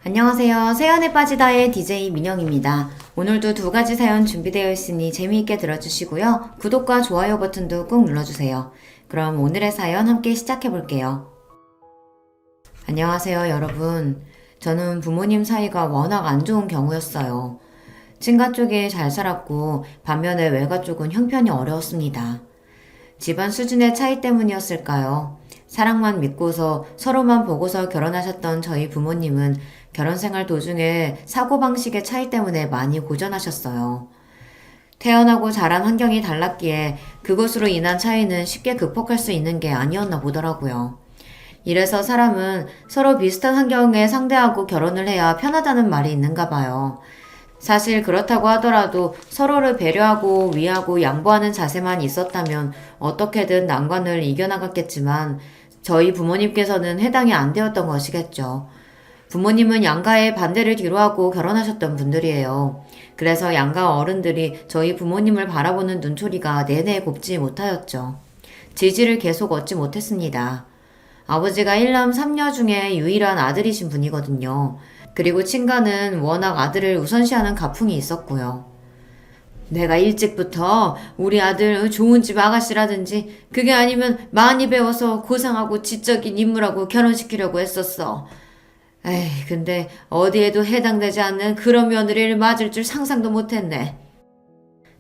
안녕하세요. 세연에 빠지다의 DJ 민영입니다. 오늘도 두 가지 사연 준비되어 있으니 재미있게 들어주시고요. 구독과 좋아요 버튼도 꾹 눌러주세요. 그럼 오늘의 사연 함께 시작해 볼게요. 안녕하세요, 여러분. 저는 부모님 사이가 워낙 안 좋은 경우였어요. 친가 쪽이 잘 살았고 반면에 외가 쪽은 형편이 어려웠습니다. 집안 수준의 차이 때문이었을까요? 사랑만 믿고서 서로만 보고서 결혼하셨던 저희 부모님은 결혼 생활 도중에 사고방식의 차이 때문에 많이 고전하셨어요. 태어나고 자란 환경이 달랐기에 그것으로 인한 차이는 쉽게 극복할 수 있는 게 아니었나 보더라고요. 이래서 사람은 서로 비슷한 환경에 상대하고 결혼을 해야 편하다는 말이 있는가 봐요. 사실 그렇다고 하더라도 서로를 배려하고 위하고 양보하는 자세만 있었다면 어떻게든 난관을 이겨나갔겠지만 저희 부모님께서는 해당이 안 되었던 것이겠죠. 부모님은 양가의 반대를 뒤로하고 결혼하셨던 분들이에요. 그래서 양가 어른들이 저희 부모님을 바라보는 눈초리가 내내 곱지 못하였죠. 지지를 계속 얻지 못했습니다. 아버지가 1남 3녀 중에 유일한 아들이신 분이거든요. 그리고 친가는 워낙 아들을 우선시하는 가풍이 있었고요. 내가 일찍부터 우리 아들 좋은 집 아가씨라든지 그게 아니면 많이 배워서 고상하고 지적인 인물하고 결혼시키려고 했었어. 에이, 근데 어디에도 해당되지 않는 그런 며느리를 맞을 줄 상상도 못했네.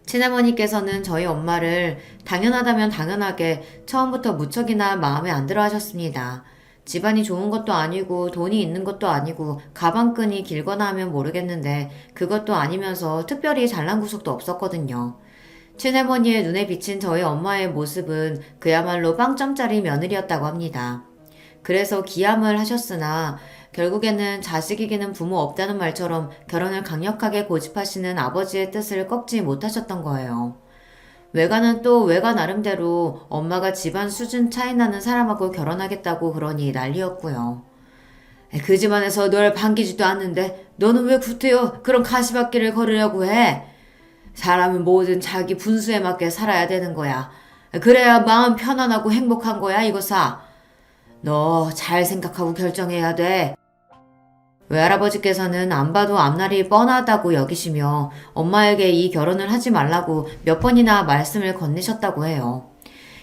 친어머니께서는 저희 엄마를 당연하다면 당연하게 처음부터 무척이나 마음에 안 들어 하셨습니다. 집안이 좋은 것도 아니고 돈이 있는 것도 아니고 가방끈이 길거나 하면 모르겠는데 그것도 아니면서 특별히 잘난 구석도 없었거든요. 친할머니의 눈에 비친 저희 엄마의 모습은 그야말로 빵점짜리 며느리였다고 합니다. 그래서 기함을 하셨으나 결국에는 자식 이기는 부모 없다는 말처럼 결혼을 강력하게 고집하시는 아버지의 뜻을 꺾지 못하셨던 거예요. 외가는 또 외가 나름대로 엄마가 집안 수준 차이 나는 사람하고 결혼하겠다고 그러니 난리였고요. 그 집안에서 널 반기지도 않는데 너는 왜 구태여 그런 가시밭길을 걸으려고 해? 사람은 뭐든 자기 분수에 맞게 살아야 되는 거야. 그래야 마음 편안하고 행복한 거야 이거사. 너 잘 생각하고 결정해야 돼. 외할아버지께서는 안 봐도 앞날이 뻔하다고 여기시며 엄마에게 이 결혼을 하지 말라고 몇 번이나 말씀을 건네셨다고 해요.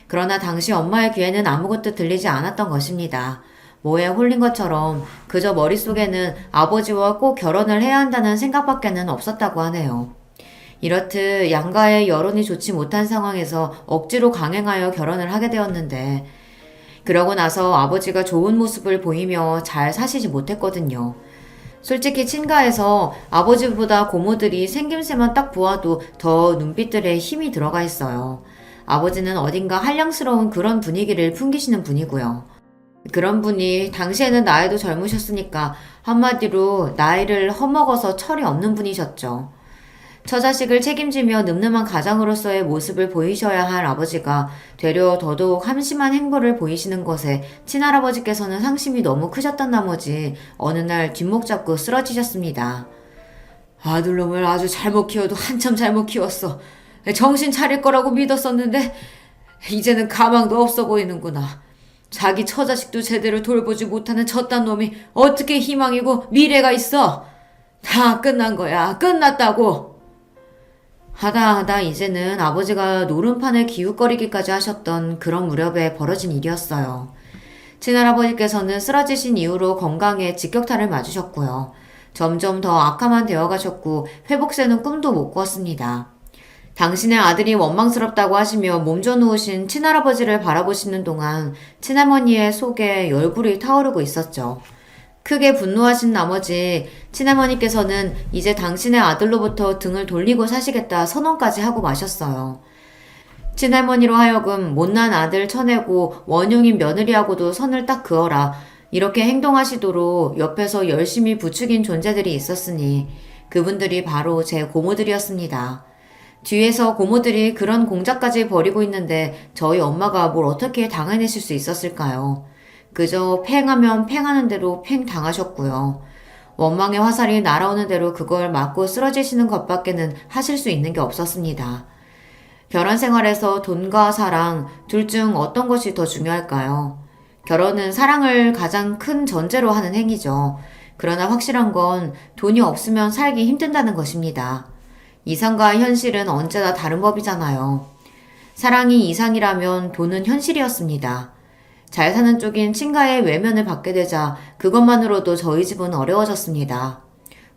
그러나 당시 엄마의 귀에는 아무것도 들리지 않았던 것입니다. 뭐에 홀린 것처럼 그저 머릿속에는 아버지와 꼭 결혼을 해야 한다는 생각밖에는 없었다고 하네요. 이렇듯 양가의 여론이 좋지 못한 상황에서 억지로 강행하여 결혼을 하게 되었는데 그러고 나서 아버지가 좋은 모습을 보이며 잘 사시지 못했거든요. 솔직히 친가에서 아버지보다 고모들이 생김새만 딱 보아도 더 눈빛들에 힘이 들어가 있어요. 아버지는 어딘가 한량스러운 그런 분위기를 풍기시는 분이고요. 그런 분이 당시에는 나이도 젊으셨으니까 한마디로 나이를 허먹어서 철이 없는 분이셨죠. 처자식을 책임지며 늠름한 가장으로서의 모습을 보이셔야 할 아버지가 되려 더더욱 함심한 행보를 보이시는 것에 친할아버지께서는 상심이 너무 크셨던 나머지 어느 날 뒷목 잡고 쓰러지셨습니다. 아들놈을 아주 잘못 키워도 한참 잘못 키웠어. 정신 차릴 거라고 믿었었는데 이제는 가망도 없어 보이는구나. 자기 처자식도 제대로 돌보지 못하는 저딴 놈이 어떻게 희망이고 미래가 있어. 다 끝난 거야. 끝났다고. 하다 이제는 아버지가 노름판을 기웃거리기까지 하셨던 그런 무렵에 벌어진 일이었어요. 친할아버지께서는 쓰러지신 이후로 건강에 직격탄을 맞으셨고요. 점점 더 악화만 되어가셨고 회복세는 꿈도 못 꾸었습니다. 당신의 아들이 원망스럽다고 하시며 몸져 누우신 친할아버지를 바라보시는 동안 친할머니의 속에 열불이 타오르고 있었죠. 크게 분노하신 나머지 친할머니께서는 이제 당신의 아들로부터 등을 돌리고 사시겠다 선언까지 하고 마셨어요. 친할머니로 하여금 못난 아들 쳐내고 원흉인 며느리하고도 선을 딱 그어라 이렇게 행동하시도록 옆에서 열심히 부추긴 존재들이 있었으니 그분들이 바로 제 고모들이었습니다. 뒤에서 고모들이 그런 공작까지 벌이고 있는데 저희 엄마가 뭘 어떻게 당해내실 수 있었을까요? 그저 팽하면 팽하는 대로 팽 당하셨고요. 원망의 화살이 날아오는 대로 그걸 맞고 쓰러지시는 것밖에는 하실 수 있는 게 없었습니다. 결혼 생활에서 돈과 사랑 둘 중 어떤 것이 더 중요할까요? 결혼은 사랑을 가장 큰 전제로 하는 행위죠. 그러나 확실한 건 돈이 없으면 살기 힘든다는 것입니다. 이상과 현실은 언제나 다른 법이잖아요. 사랑이 이상이라면 돈은 현실이었습니다. 잘 사는 쪽인 친가의 외면을 받게 되자 그것만으로도 저희 집은 어려워졌습니다.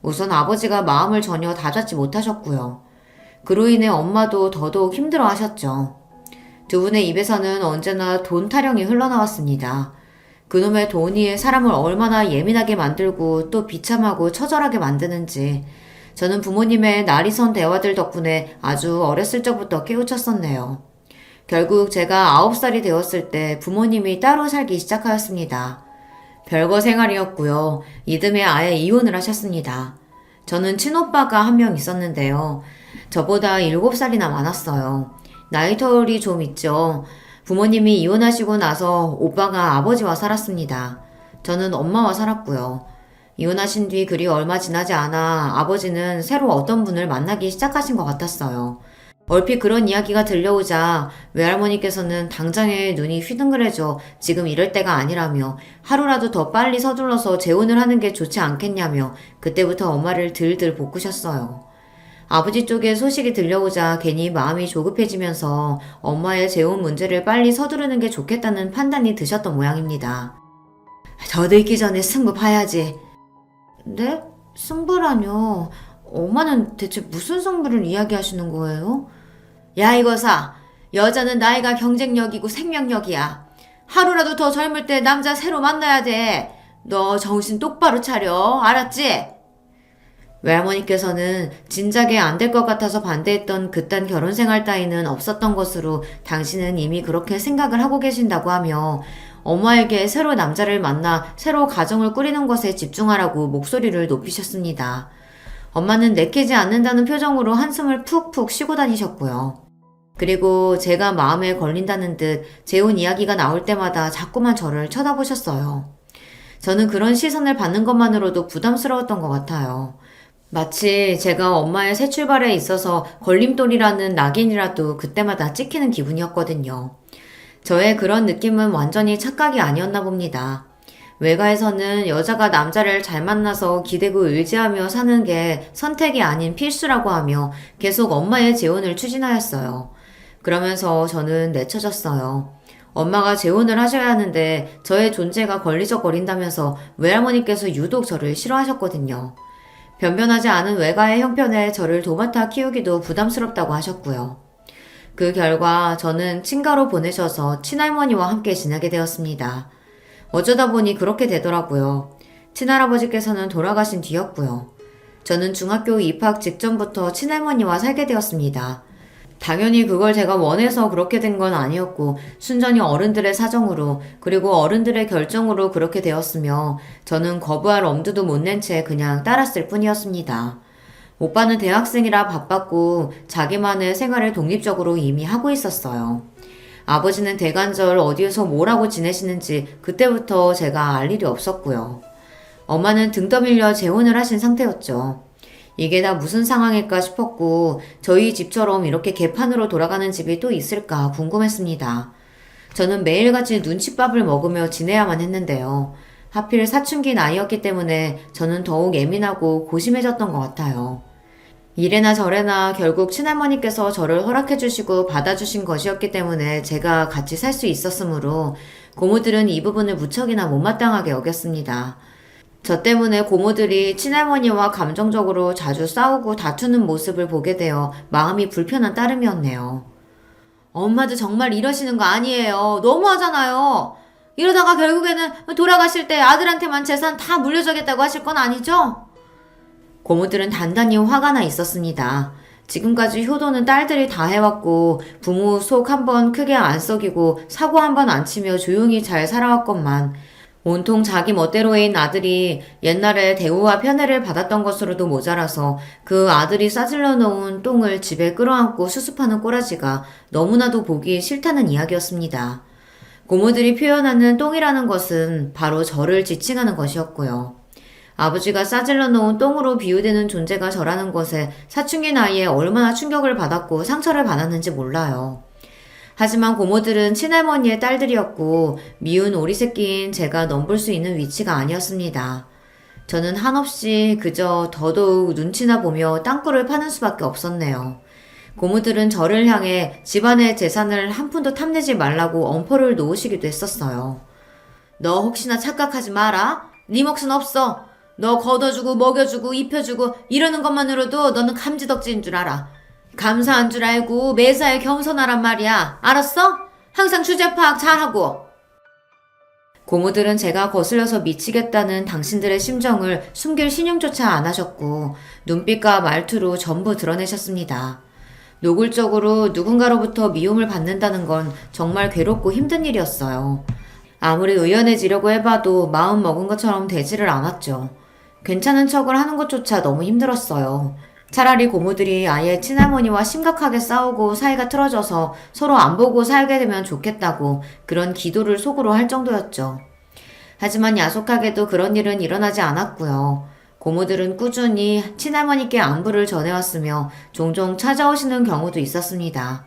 우선 아버지가 마음을 전혀 다잡지 못하셨고요. 그로 인해 엄마도 더더욱 힘들어 하셨죠. 두 분의 입에서는 언제나 돈 타령이 흘러나왔습니다. 그놈의 돈이 사람을 얼마나 예민하게 만들고 또 비참하고 처절하게 만드는지 저는 부모님의 날이 선 대화들 덕분에 아주 어렸을 적부터 깨우쳤었네요. 결국 제가 9살이 되었을 때 부모님이 따로 살기 시작하였습니다. 별거 생활이었고요. 이듬해 아예 이혼을 하셨습니다. 저는 친오빠가 한 명 있었는데요. 저보다 7살이나 많았어요. 나이 터울이 좀 있죠. 부모님이 이혼하시고 나서 오빠가 아버지와 살았습니다. 저는 엄마와 살았고요. 이혼하신 뒤 그리 얼마 지나지 않아 아버지는 새로 어떤 분을 만나기 시작하신 것 같았어요. 얼핏 그런 이야기가 들려오자 외할머니께서는 당장에 눈이 휘둥그레져 지금 이럴 때가 아니라며 하루라도 더 빨리 서둘러서 재혼을 하는 게 좋지 않겠냐며 그때부터 엄마를 들들 볶으셨어요. 아버지 쪽에 소식이 들려오자 괜히 마음이 조급해지면서 엄마의 재혼 문제를 빨리 서두르는 게 좋겠다는 판단이 드셨던 모양입니다. 더 늦기 전에 승부 봐야지. 네? 승부라뇨? 엄마는 대체 무슨 승부를 이야기하시는 거예요? 야 이거사, 여자는 나이가 경쟁력이고 생명력이야. 하루라도 더 젊을 때 남자 새로 만나야 돼. 너 정신 똑바로 차려, 알았지? 외할머니께서는 진작에 안 될 것 같아서 반대했던 그딴 결혼 생활 따위는 없었던 것으로 당신은 이미 그렇게 생각을 하고 계신다고 하며 엄마에게 새로 남자를 만나 새로 가정을 꾸리는 것에 집중하라고 목소리를 높이셨습니다. 엄마는 내키지 않는다는 표정으로 한숨을 푹푹 쉬고 다니셨고요. 그리고 제가 마음에 걸린다는 듯 재혼 이야기가 나올 때마다 자꾸만 저를 쳐다보셨어요. 저는 그런 시선을 받는 것만으로도 부담스러웠던 것 같아요. 마치 제가 엄마의 새 출발에 있어서 걸림돌이라는 낙인이라도 그때마다 찍히는 기분이었거든요. 저의 그런 느낌은 완전히 착각이 아니었나 봅니다. 외가에서는 여자가 남자를 잘 만나서 기대고 의지하며 사는 게 선택이 아닌 필수라고 하며 계속 엄마의 재혼을 추진하였어요. 그러면서 저는 내쳐졌어요. 엄마가 재혼을 하셔야 하는데 저의 존재가 걸리적거린다면서 외할머니께서 유독 저를 싫어하셨거든요. 변변하지 않은 외가의 형편에 저를 도맡아 키우기도 부담스럽다고 하셨고요. 그 결과 저는 친가로 보내셔서 친할머니와 함께 지내게 되었습니다. 어쩌다 보니 그렇게 되더라고요. 친할아버지께서는 돌아가신 뒤였고요. 저는 중학교 입학 직전부터 친할머니와 살게 되었습니다. 당연히 그걸 제가 원해서 그렇게 된 건 아니었고 순전히 어른들의 사정으로 그리고 어른들의 결정으로 그렇게 되었으며 저는 거부할 엄두도 못 낸 채 그냥 따랐을 뿐이었습니다. 오빠는 대학생이라 바빴고 자기만의 생활을 독립적으로 이미 하고 있었어요. 아버지는 대관절 어디에서 뭘 하고 지내시는지 그때부터 제가 알 일이 없었고요. 엄마는 등 떠밀려 재혼을 하신 상태였죠. 이게 다 무슨 상황일까 싶었고 저희 집처럼 이렇게 개판으로 돌아가는 집이 또 있을까 궁금했습니다. 저는 매일같이 눈칫밥을 먹으며 지내야만 했는데요. 하필 사춘기 나이였기 때문에 저는 더욱 예민하고 고심해졌던 것 같아요. 이래나 저래나 결국 친할머니께서 저를 허락해주시고 받아주신 것이었기 때문에 제가 같이 살 수 있었으므로 고모들은 이 부분을 무척이나 못마땅하게 여겼습니다. 저 때문에 고모들이 친할머니와 감정적으로 자주 싸우고 다투는 모습을 보게 되어 마음이 불편한 따름이었네요. 엄마도 정말 이러시는 거 아니에요. 너무하잖아요. 이러다가 결국에는 돌아가실 때 아들한테만 재산 다 물려주겠다고 하실 건 아니죠? 고모들은 단단히 화가 나 있었습니다. 지금까지 효도는 딸들이 다 해왔고 부모 속 한번 크게 안 썩이고 사고 한번 안 치며 조용히 잘 살아왔건만 온통 자기 멋대로인 아들이 옛날에 대우와 편애를 받았던 것으로도 모자라서 그 아들이 싸질러 놓은 똥을 집에 끌어안고 수습하는 꼬라지가 너무나도 보기 싫다는 이야기였습니다. 고모들이 표현하는 똥이라는 것은 바로 저를 지칭하는 것이었고요. 아버지가 싸질러 놓은 똥으로 비유되는 존재가 저라는 것에 사춘기 나이에 얼마나 충격을 받았고 상처를 받았는지 몰라요. 하지만 고모들은 친할머니의 딸들이었고 미운 오리새끼인 제가 넘볼 수 있는 위치가 아니었습니다. 저는 한없이 그저 더더욱 눈치나 보며 땅굴을 파는 수밖에 없었네요. 고모들은 저를 향해 집안의 재산을 한 푼도 탐내지 말라고 엄포를 놓으시기도 했었어요. 너 혹시나 착각하지 마라. 네 몫은 없어. 너 걷어주고 먹여주고 입혀주고 이러는 것만으로도 너는 감지덕지인 줄 알아. 감사한 줄 알고 매사에 겸손하란 말이야. 알았어? 항상 주제 파악 잘하고. 고모들은 제가 거슬려서 미치겠다는 당신들의 심정을 숨길 신용조차 안 하셨고 눈빛과 말투로 전부 드러내셨습니다. 노골적으로 누군가로부터 미움을 받는다는 건 정말 괴롭고 힘든 일이었어요. 아무리 의연해지려고 해봐도 마음 먹은 것처럼 되지를 않았죠. 괜찮은 척을 하는 것조차 너무 힘들었어요. 차라리 고모들이 아예 친할머니와 심각하게 싸우고 사이가 틀어져서 서로 안 보고 살게 되면 좋겠다고 그런 기도를 속으로 할 정도였죠. 하지만 야속하게도 그런 일은 일어나지 않았고요. 고모들은 꾸준히 친할머니께 안부를 전해왔으며 종종 찾아오시는 경우도 있었습니다.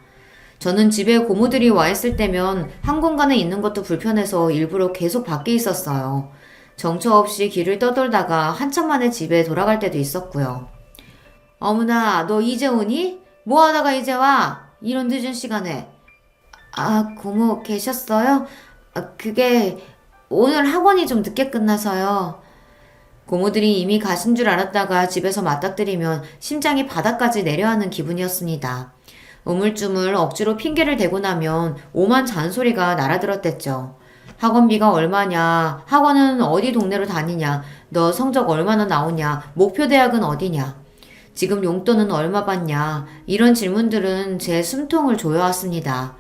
저는 집에 고모들이 와 있을 때면 한 공간에 있는 것도 불편해서 일부러 계속 밖에 있었어요. 정처 없이 길을 떠돌다가 한참 만에 집에 돌아갈 때도 있었고요. 어머나, 너 이제 오니? 뭐 하다가 이제 와? 이런 늦은 시간에. 아, 고모 계셨어요? 그게 오늘 학원이 좀 늦게 끝나서요. 고모들이 이미 가신 줄 알았다가 집에서 맞닥뜨리면 심장이 바닥까지 내려앉는 기분이었습니다. 우물쭈물 억지로 핑계를 대고 나면 오만 잔소리가 날아들었댔죠. 학원비가 얼마냐, 학원은 어디 동네로 다니냐, 너 성적 얼마나 나오냐, 목표 대학은 어디냐, 지금 용돈은 얼마 받냐, 이런 질문들은 제 숨통을 조여왔습니다.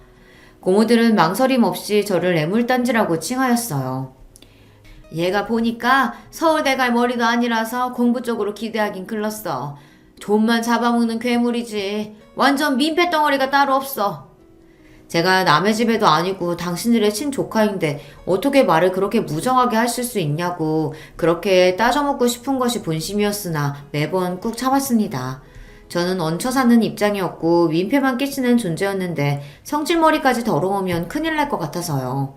고모들은 망설임 없이 저를 애물단지라고 칭하였어요. 얘가 보니까 서울대 갈 머리도 아니라서 공부 쪽으로 기대하긴 글렀어. 돈만 잡아먹는 괴물이지. 완전 민폐덩어리가 따로 없어. 제가 남의 집에도 아니고 당신들의 친조카인데 어떻게 말을 그렇게 무정하게 하실 수 있냐고 그렇게 따져먹고 싶은 것이 본심이었으나 매번 꾹 참았습니다. 저는 얹혀 사는 입장이었고 민폐만 끼치는 존재였는데 성질머리까지 더러우면 큰일 날 것 같아서요.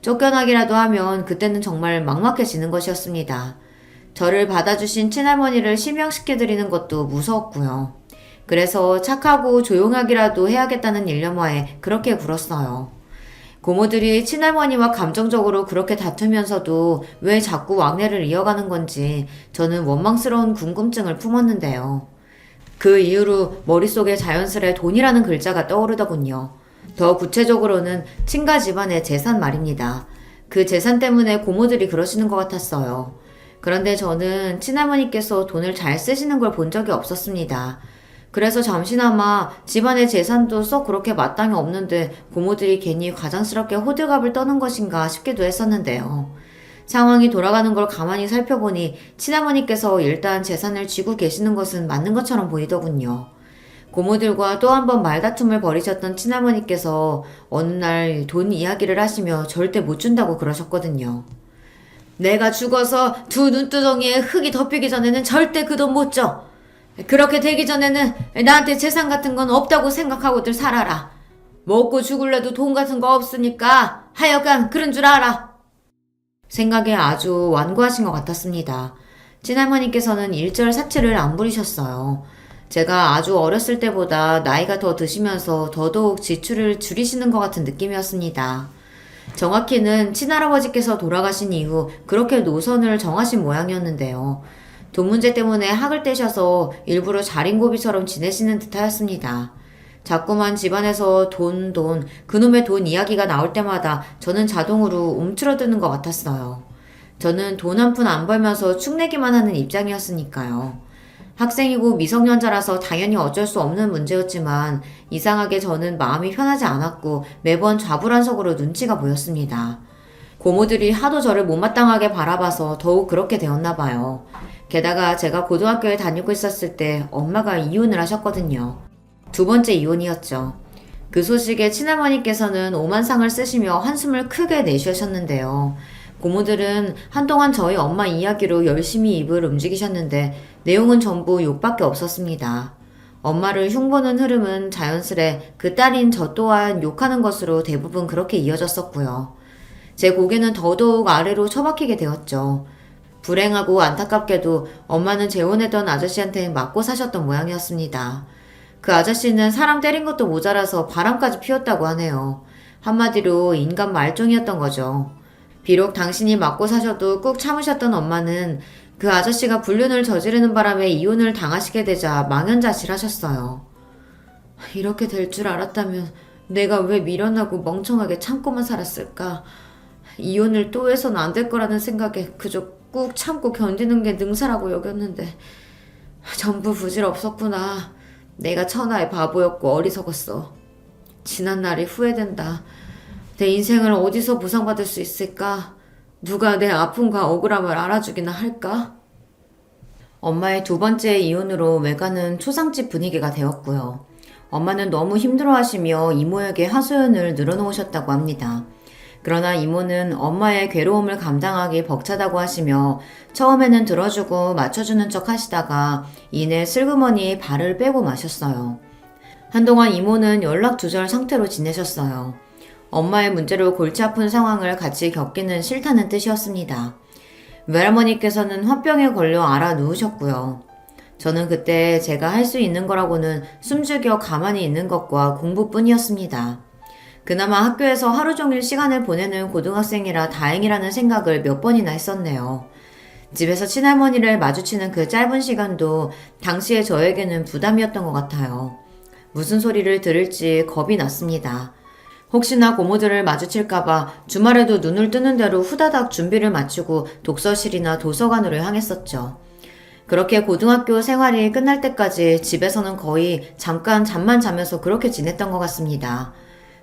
쫓겨나기라도 하면 그때는 정말 막막해지는 것이었습니다. 저를 받아주신 친할머니를 실명시켜드리는 것도 무서웠고요. 그래서 착하고 조용하기라도 해야겠다는 일념하에 그렇게 굴었어요. 고모들이 친할머니와 감정적으로 그렇게 다투면서도 왜 자꾸 왕래를 이어가는 건지 저는 원망스러운 궁금증을 품었는데요. 그 이후로 머릿속에 자연스레 돈이라는 글자가 떠오르더군요. 더 구체적으로는 친가 집안의 재산 말입니다. 그 재산 때문에 고모들이 그러시는 것 같았어요. 그런데 저는 친할머니께서 돈을 잘 쓰시는 걸 본 적이 없었습니다. 그래서 잠시나마 집안의 재산도 썩 그렇게 마땅히 없는데 고모들이 괜히 과장스럽게 호들갑을 떠는 것인가 싶기도 했었는데요. 상황이 돌아가는 걸 가만히 살펴보니 친할머니께서 일단 재산을 쥐고 계시는 것은 맞는 것처럼 보이더군요. 고모들과 또 한 번 말다툼을 벌이셨던 친할머니께서 어느 날 돈 이야기를 하시며 절대 못 준다고 그러셨거든요. 내가 죽어서 두 눈두덩이에 흙이 덮이기 전에는 절대 그 돈 못 줘. 그렇게 되기 전에는 나한테 재산 같은 건 없다고 생각하고들 살아라. 먹고 죽을래도 돈 같은 거 없으니까 하여간 그런 줄 알아. 생각에 아주 완고하신 것 같았습니다. 친할머니께서는 일절사치를 안 부리셨어요. 제가 아주 어렸을 때보다 나이가 더 드시면서 더더욱 지출을 줄이시는 것 같은 느낌이었습니다. 정확히는 친할아버지께서 돌아가신 이후 그렇게 노선을 정하신 모양이었는데요. 돈 문제 때문에 학을 떼셔서 일부러 자린고비처럼 지내시는 듯하였습니다. 자꾸만 집안에서 돈, 그놈의 돈 이야기가 나올 때마다 저는 자동으로 움츠러드는 것 같았어요. 저는 돈 한 푼 안 벌면서 축내기만 하는 입장이었으니까요. 학생이고 미성년자라서 당연히 어쩔 수 없는 문제였지만 이상하게 저는 마음이 편하지 않았고 매번 좌불안석으로 눈치가 보였습니다. 고모들이 하도 저를 못마땅하게 바라봐서 더욱 그렇게 되었나 봐요. 게다가 제가 고등학교에 다니고 있었을 때 엄마가 이혼을 하셨거든요. 두 번째 이혼이었죠. 그 소식에 친할머니께서는 오만상을 쓰시며 한숨을 크게 내쉬셨는데요. 고모들은 한동안 저희 엄마 이야기로 열심히 입을 움직이셨는데 내용은 전부 욕밖에 없었습니다. 엄마를 흉보는 흐름은 자연스레 그 딸인 저 또한 욕하는 것으로 대부분 그렇게 이어졌었고요. 제 고개는 더더욱 아래로 처박히게 되었죠. 불행하고 안타깝게도 엄마는 재혼했던 아저씨한테 맞고 사셨던 모양이었습니다. 그 아저씨는 사람 때린 것도 모자라서 바람까지 피웠다고 하네요. 한마디로 인간 말종이었던 거죠. 비록 당신이 맞고 사셔도 꾹 참으셨던 엄마는 그 아저씨가 불륜을 저지르는 바람에 이혼을 당하시게 되자 망연자실하셨어요. 이렇게 될 줄 알았다면 내가 왜 미련하고 멍청하게 참고만 살았을까? 이혼을 또 해서는 안 될 거라는 생각에 그저 꾹 참고 견디는 게 능사라고 여겼는데 전부 부질없었구나. 내가 천하의 바보였고 어리석었어. 지난 날이 후회된다. 내 인생을 어디서 보상받을 수 있을까? 누가 내 아픔과 억울함을 알아주기나 할까? 엄마의 두 번째 이혼으로 외가는 초상집 분위기가 되었고요. 엄마는 너무 힘들어하시며 이모에게 하소연을 늘어놓으셨다고 합니다. 그러나 이모는 엄마의 괴로움을 감당하기 벅차다고 하시며 처음에는 들어주고 맞춰주는 척 하시다가 이내 슬그머니 발을 빼고 마셨어요. 한동안 이모는 연락두절 상태로 지내셨어요. 엄마의 문제로 골치 아픈 상황을 같이 겪기는 싫다는 뜻이었습니다. 외할머니께서는 화병에 걸려 알아 누우셨고요. 저는 그때 제가 할 수 있는 거라고는 숨죽여 가만히 있는 것과 공부뿐이었습니다. 그나마 학교에서 하루 종일 시간을 보내는 고등학생이라 다행이라는 생각을 몇 번이나 했었네요. 집에서 친할머니를 마주치는 그 짧은 시간도 당시에 저에게는 부담이었던 것 같아요. 무슨 소리를 들을지 겁이 났습니다. 혹시나 고모들을 마주칠까봐 주말에도 눈을 뜨는 대로 후다닥 준비를 마치고 독서실이나 도서관으로 향했었죠. 그렇게 고등학교 생활이 끝날 때까지 집에서는 거의 잠깐 잠만 자면서 그렇게 지냈던 것 같습니다.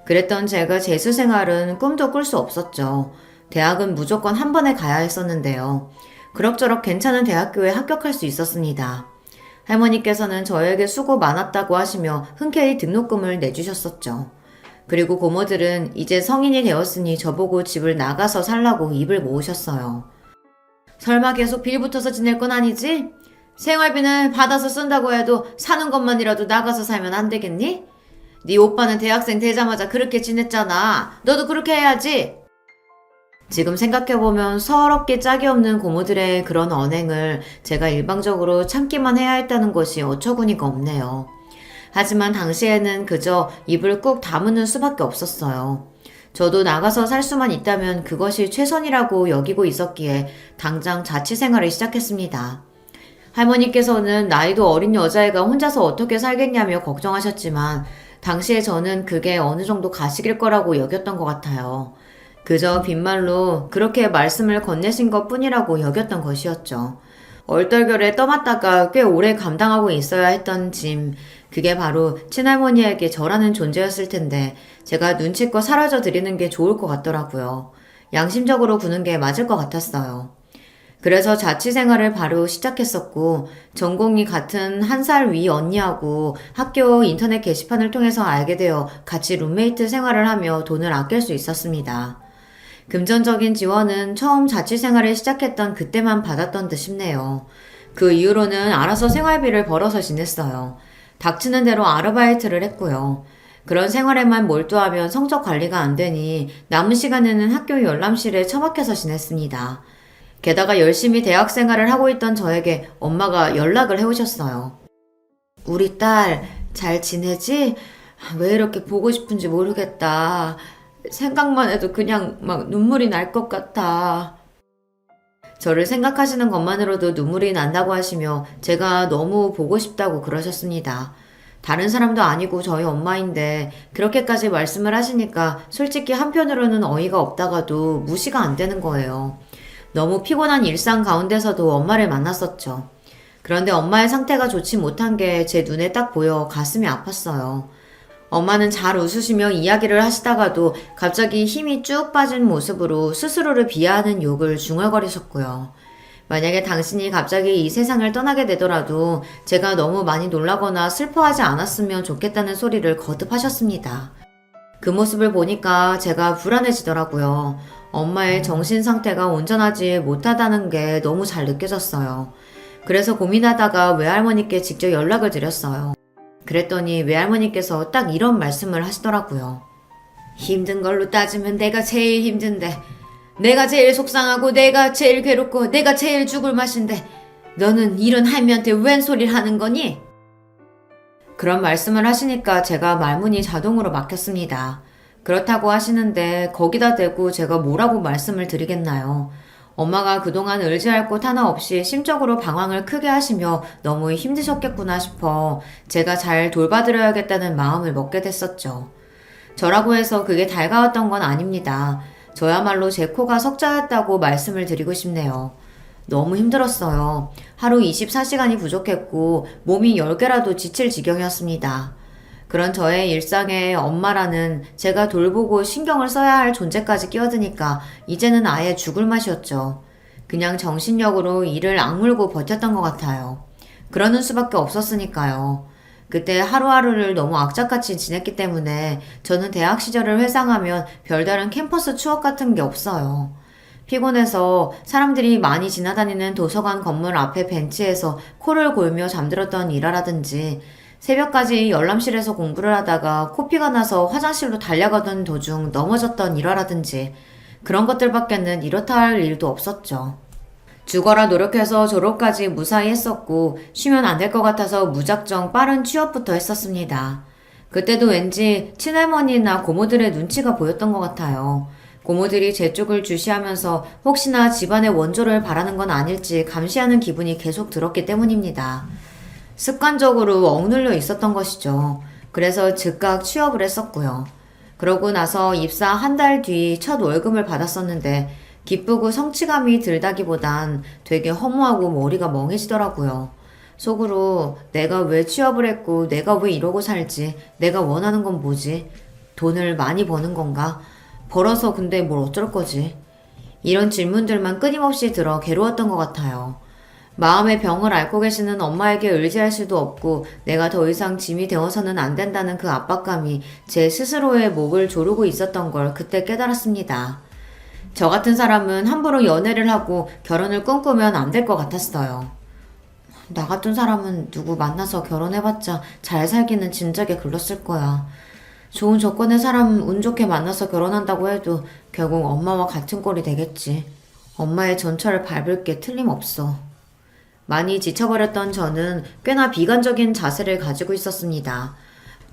그랬던 제가 재수 생활은 꿈도 꿀 수 없었죠. 대학은 무조건 한 번에 가야 했었는데요. 그럭저럭 괜찮은 대학교에 합격할 수 있었습니다. 할머니께서는 저에게 수고 많았다고 하시며 흔쾌히 등록금을 내주셨었죠. 그리고 고모들은 이제 성인이 되었으니 저보고 집을 나가서 살라고 입을 모으셨어요. 설마 계속 빌 붙어서 지낼 건 아니지? 생활비는 받아서 쓴다고 해도 사는 것만이라도 나가서 살면 안 되겠니? 네 오빠는 대학생 되자마자 그렇게 지냈잖아. 너도 그렇게 해야지. 지금 생각해보면 서럽게 짝이 없는 고모들의 그런 언행을 제가 일방적으로 참기만 해야 했다는 것이 어처구니가 없네요. 하지만 당시에는 그저 입을 꾹 다무는 수밖에 없었어요. 저도 나가서 살 수만 있다면 그것이 최선이라고 여기고 있었기에 당장 자취생활을 시작했습니다. 할머니께서는 나이도 어린 여자애가 혼자서 어떻게 살겠냐며 걱정하셨지만 당시에 저는 그게 어느 정도 가식일 거라고 여겼던 것 같아요. 그저 빈말로 그렇게 말씀을 건네신 것 뿐이라고 여겼던 것이었죠. 얼떨결에 떠맡다가 꽤 오래 감당하고 있어야 했던 짐, 그게 바로 친할머니에게 저라는 존재였을 텐데 제가 눈치껏 사라져 드리는 게 좋을 것 같더라고요. 양심적으로 구는 게 맞을 것 같았어요. 그래서 자취생활을 바로 시작했었고 전공이 같은 한 살 위 언니하고 학교 인터넷 게시판을 통해서 알게 되어 같이 룸메이트 생활을 하며 돈을 아낄 수 있었습니다. 금전적인 지원은 처음 자취생활을 시작했던 그때만 받았던 듯 싶네요. 그 이후로는 알아서 생활비를 벌어서 지냈어요. 닥치는 대로 아르바이트를 했고요. 그런 생활에만 몰두하면 성적 관리가 안 되니 남은 시간에는 학교 열람실에 처박혀서 지냈습니다. 게다가 열심히 대학 생활을 하고 있던 저에게 엄마가 연락을 해오셨어요. 우리 딸 잘 지내지? 왜 이렇게 보고 싶은지 모르겠다. 생각만 해도 그냥 막 눈물이 날 것 같아. 저를 생각하시는 것만으로도 눈물이 난다고 하시며 제가 너무 보고 싶다고 그러셨습니다. 다른 사람도 아니고 저희 엄마인데 그렇게까지 말씀을 하시니까 솔직히 한편으로는 어이가 없다가도 무시가 안 되는 거예요. 너무 피곤한 일상 가운데서도 엄마를 만났었죠. 그런데 엄마의 상태가 좋지 못한 게 제 눈에 딱 보여 가슴이 아팠어요. 엄마는 잘 웃으시며 이야기를 하시다가도 갑자기 힘이 쭉 빠진 모습으로 스스로를 비하하는 욕을 중얼거리셨고요. 만약에 당신이 갑자기 이 세상을 떠나게 되더라도 제가 너무 많이 놀라거나 슬퍼하지 않았으면 좋겠다는 소리를 거듭하셨습니다. 그 모습을 보니까 제가 불안해지더라고요. 엄마의 정신 상태가 온전하지 못하다는 게 너무 잘 느껴졌어요. 그래서 고민하다가 외할머니께 직접 연락을 드렸어요. 그랬더니 외할머니께서 딱 이런 말씀을 하시더라고요. 힘든 걸로 따지면 내가 제일 힘든데 내가 제일 속상하고 내가 제일 괴롭고 내가 제일 죽을 맛인데 너는 이런 할미한테 웬 소리를 하는 거니? 그런 말씀을 하시니까 제가 말문이 자동으로 막혔습니다. 그렇다고 하시는데 거기다 대고 제가 뭐라고 말씀을 드리겠나요? 엄마가 그동안 의지할 곳 하나 없이 심적으로 방황을 크게 하시며 너무 힘드셨겠구나 싶어 제가 잘 돌봐드려야겠다는 마음을 먹게 됐었죠. 저라고 해서 그게 달가웠던 건 아닙니다. 저야말로 제 코가 석자였다고 말씀을 드리고 싶네요. 너무 힘들었어요. 하루 24시간이 부족했고 몸이 10개라도 지칠 지경이었습니다. 그런 저의 일상에 엄마라는 제가 돌보고 신경을 써야 할 존재까지 끼어드니까 이제는 아예 죽을 맛이었죠. 그냥 정신력으로 일을 악물고 버텼던 것 같아요. 그러는 수밖에 없었으니까요. 그때 하루하루를 너무 악착같이 지냈기 때문에 저는 대학 시절을 회상하면 별다른 캠퍼스 추억 같은 게 없어요. 피곤해서 사람들이 많이 지나다니는 도서관 건물 앞에 벤치에서 코를 골며 잠들었던 일화라든지 새벽까지 열람실에서 공부를 하다가 코피가 나서 화장실로 달려가던 도중 넘어졌던 일화라든지 그런 것들밖에는 이렇다 할 일도 없었죠. 죽어라 노력해서 졸업까지 무사히 했었고 쉬면 안 될 것 같아서 무작정 빠른 취업부터 했었습니다. 그때도 왠지 친할머니나 고모들의 눈치가 보였던 것 같아요. 고모들이 제 쪽을 주시하면서 혹시나 집안의 원조를 바라는 건 아닐지 감시하는 기분이 계속 들었기 때문입니다. 습관적으로 억눌려 있었던 것이죠. 그래서 즉각 취업을 했었고요. 그러고 나서 입사 한 달 뒤 첫 월급을 받았었는데 기쁘고 성취감이 들다기보단 되게 허무하고 머리가 멍해지더라고요. 속으로 내가 왜 취업을 했고 내가 왜 이러고 살지? 내가 원하는 건 뭐지? 돈을 많이 버는 건가? 벌어서 근데 뭘 어쩔 거지? 이런 질문들만 끊임없이 들어 괴로웠던 것 같아요. 마음의 병을 앓고 계시는 엄마에게 의지할 수도 없고 내가 더 이상 짐이 되어서는 안 된다는 그 압박감이 제 스스로의 목을 조르고 있었던 걸 그때 깨달았습니다. 저 같은 사람은 함부로 연애를 하고 결혼을 꿈꾸면 안 될 것 같았어요. 나 같은 사람은 누구 만나서 결혼해봤자 잘 살기는 진작에 글렀을 거야. 좋은 조건의 사람 운 좋게 만나서 결혼한다고 해도 결국 엄마와 같은 꼴이 되겠지. 엄마의 전철을 밟을 게 틀림없어. 많이 지쳐버렸던 저는 꽤나 비관적인 자세를 가지고 있었습니다.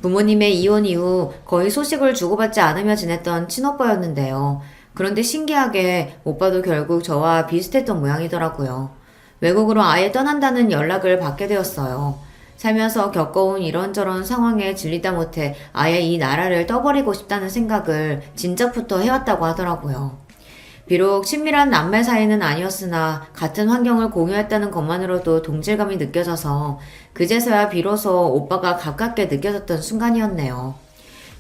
부모님의 이혼 이후 거의 소식을 주고받지 않으며 지냈던 친오빠였는데요. 그런데 신기하게 오빠도 결국 저와 비슷했던 모양이더라고요. 외국으로 아예 떠난다는 연락을 받게 되었어요. 살면서 겪어온 이런저런 상황에 질리다 못해 아예 이 나라를 떠버리고 싶다는 생각을 진작부터 해왔다고 하더라고요. 비록 친밀한 남매 사이는 아니었으나 같은 환경을 공유했다는 것만으로도 동질감이 느껴져서 그제서야 비로소 오빠가 가깝게 느껴졌던 순간이었네요.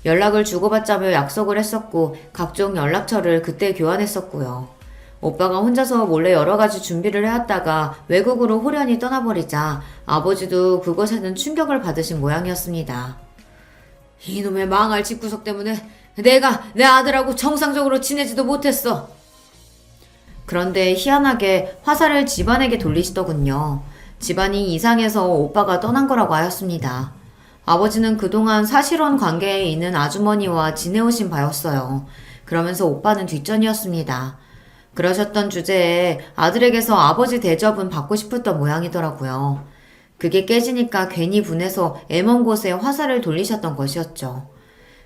연락을 주고받자며 약속을 했었고 각종 연락처를 그때 교환했었고요. 오빠가 혼자서 몰래 여러가지 준비를 해왔다가 외국으로 홀연히 떠나버리자 아버지도 그것에는 충격을 받으신 모양이었습니다. 이놈의 망할 집구석 때문에 내가 내 아들하고 정상적으로 지내지도 못했어. 그런데 희한하게 화살을 집안에게 돌리시더군요. 집안이 이상해서 오빠가 떠난 거라고 하였습니다. 아버지는 그동안 사실혼 관계에 있는 아주머니와 지내오신 바였어요. 그러면서 오빠는 뒷전이었습니다. 그러셨던 주제에 아들에게서 아버지 대접은 받고 싶었던 모양이더라고요. 그게 깨지니까 괜히 분해서 애먼 곳에 화살을 돌리셨던 것이었죠.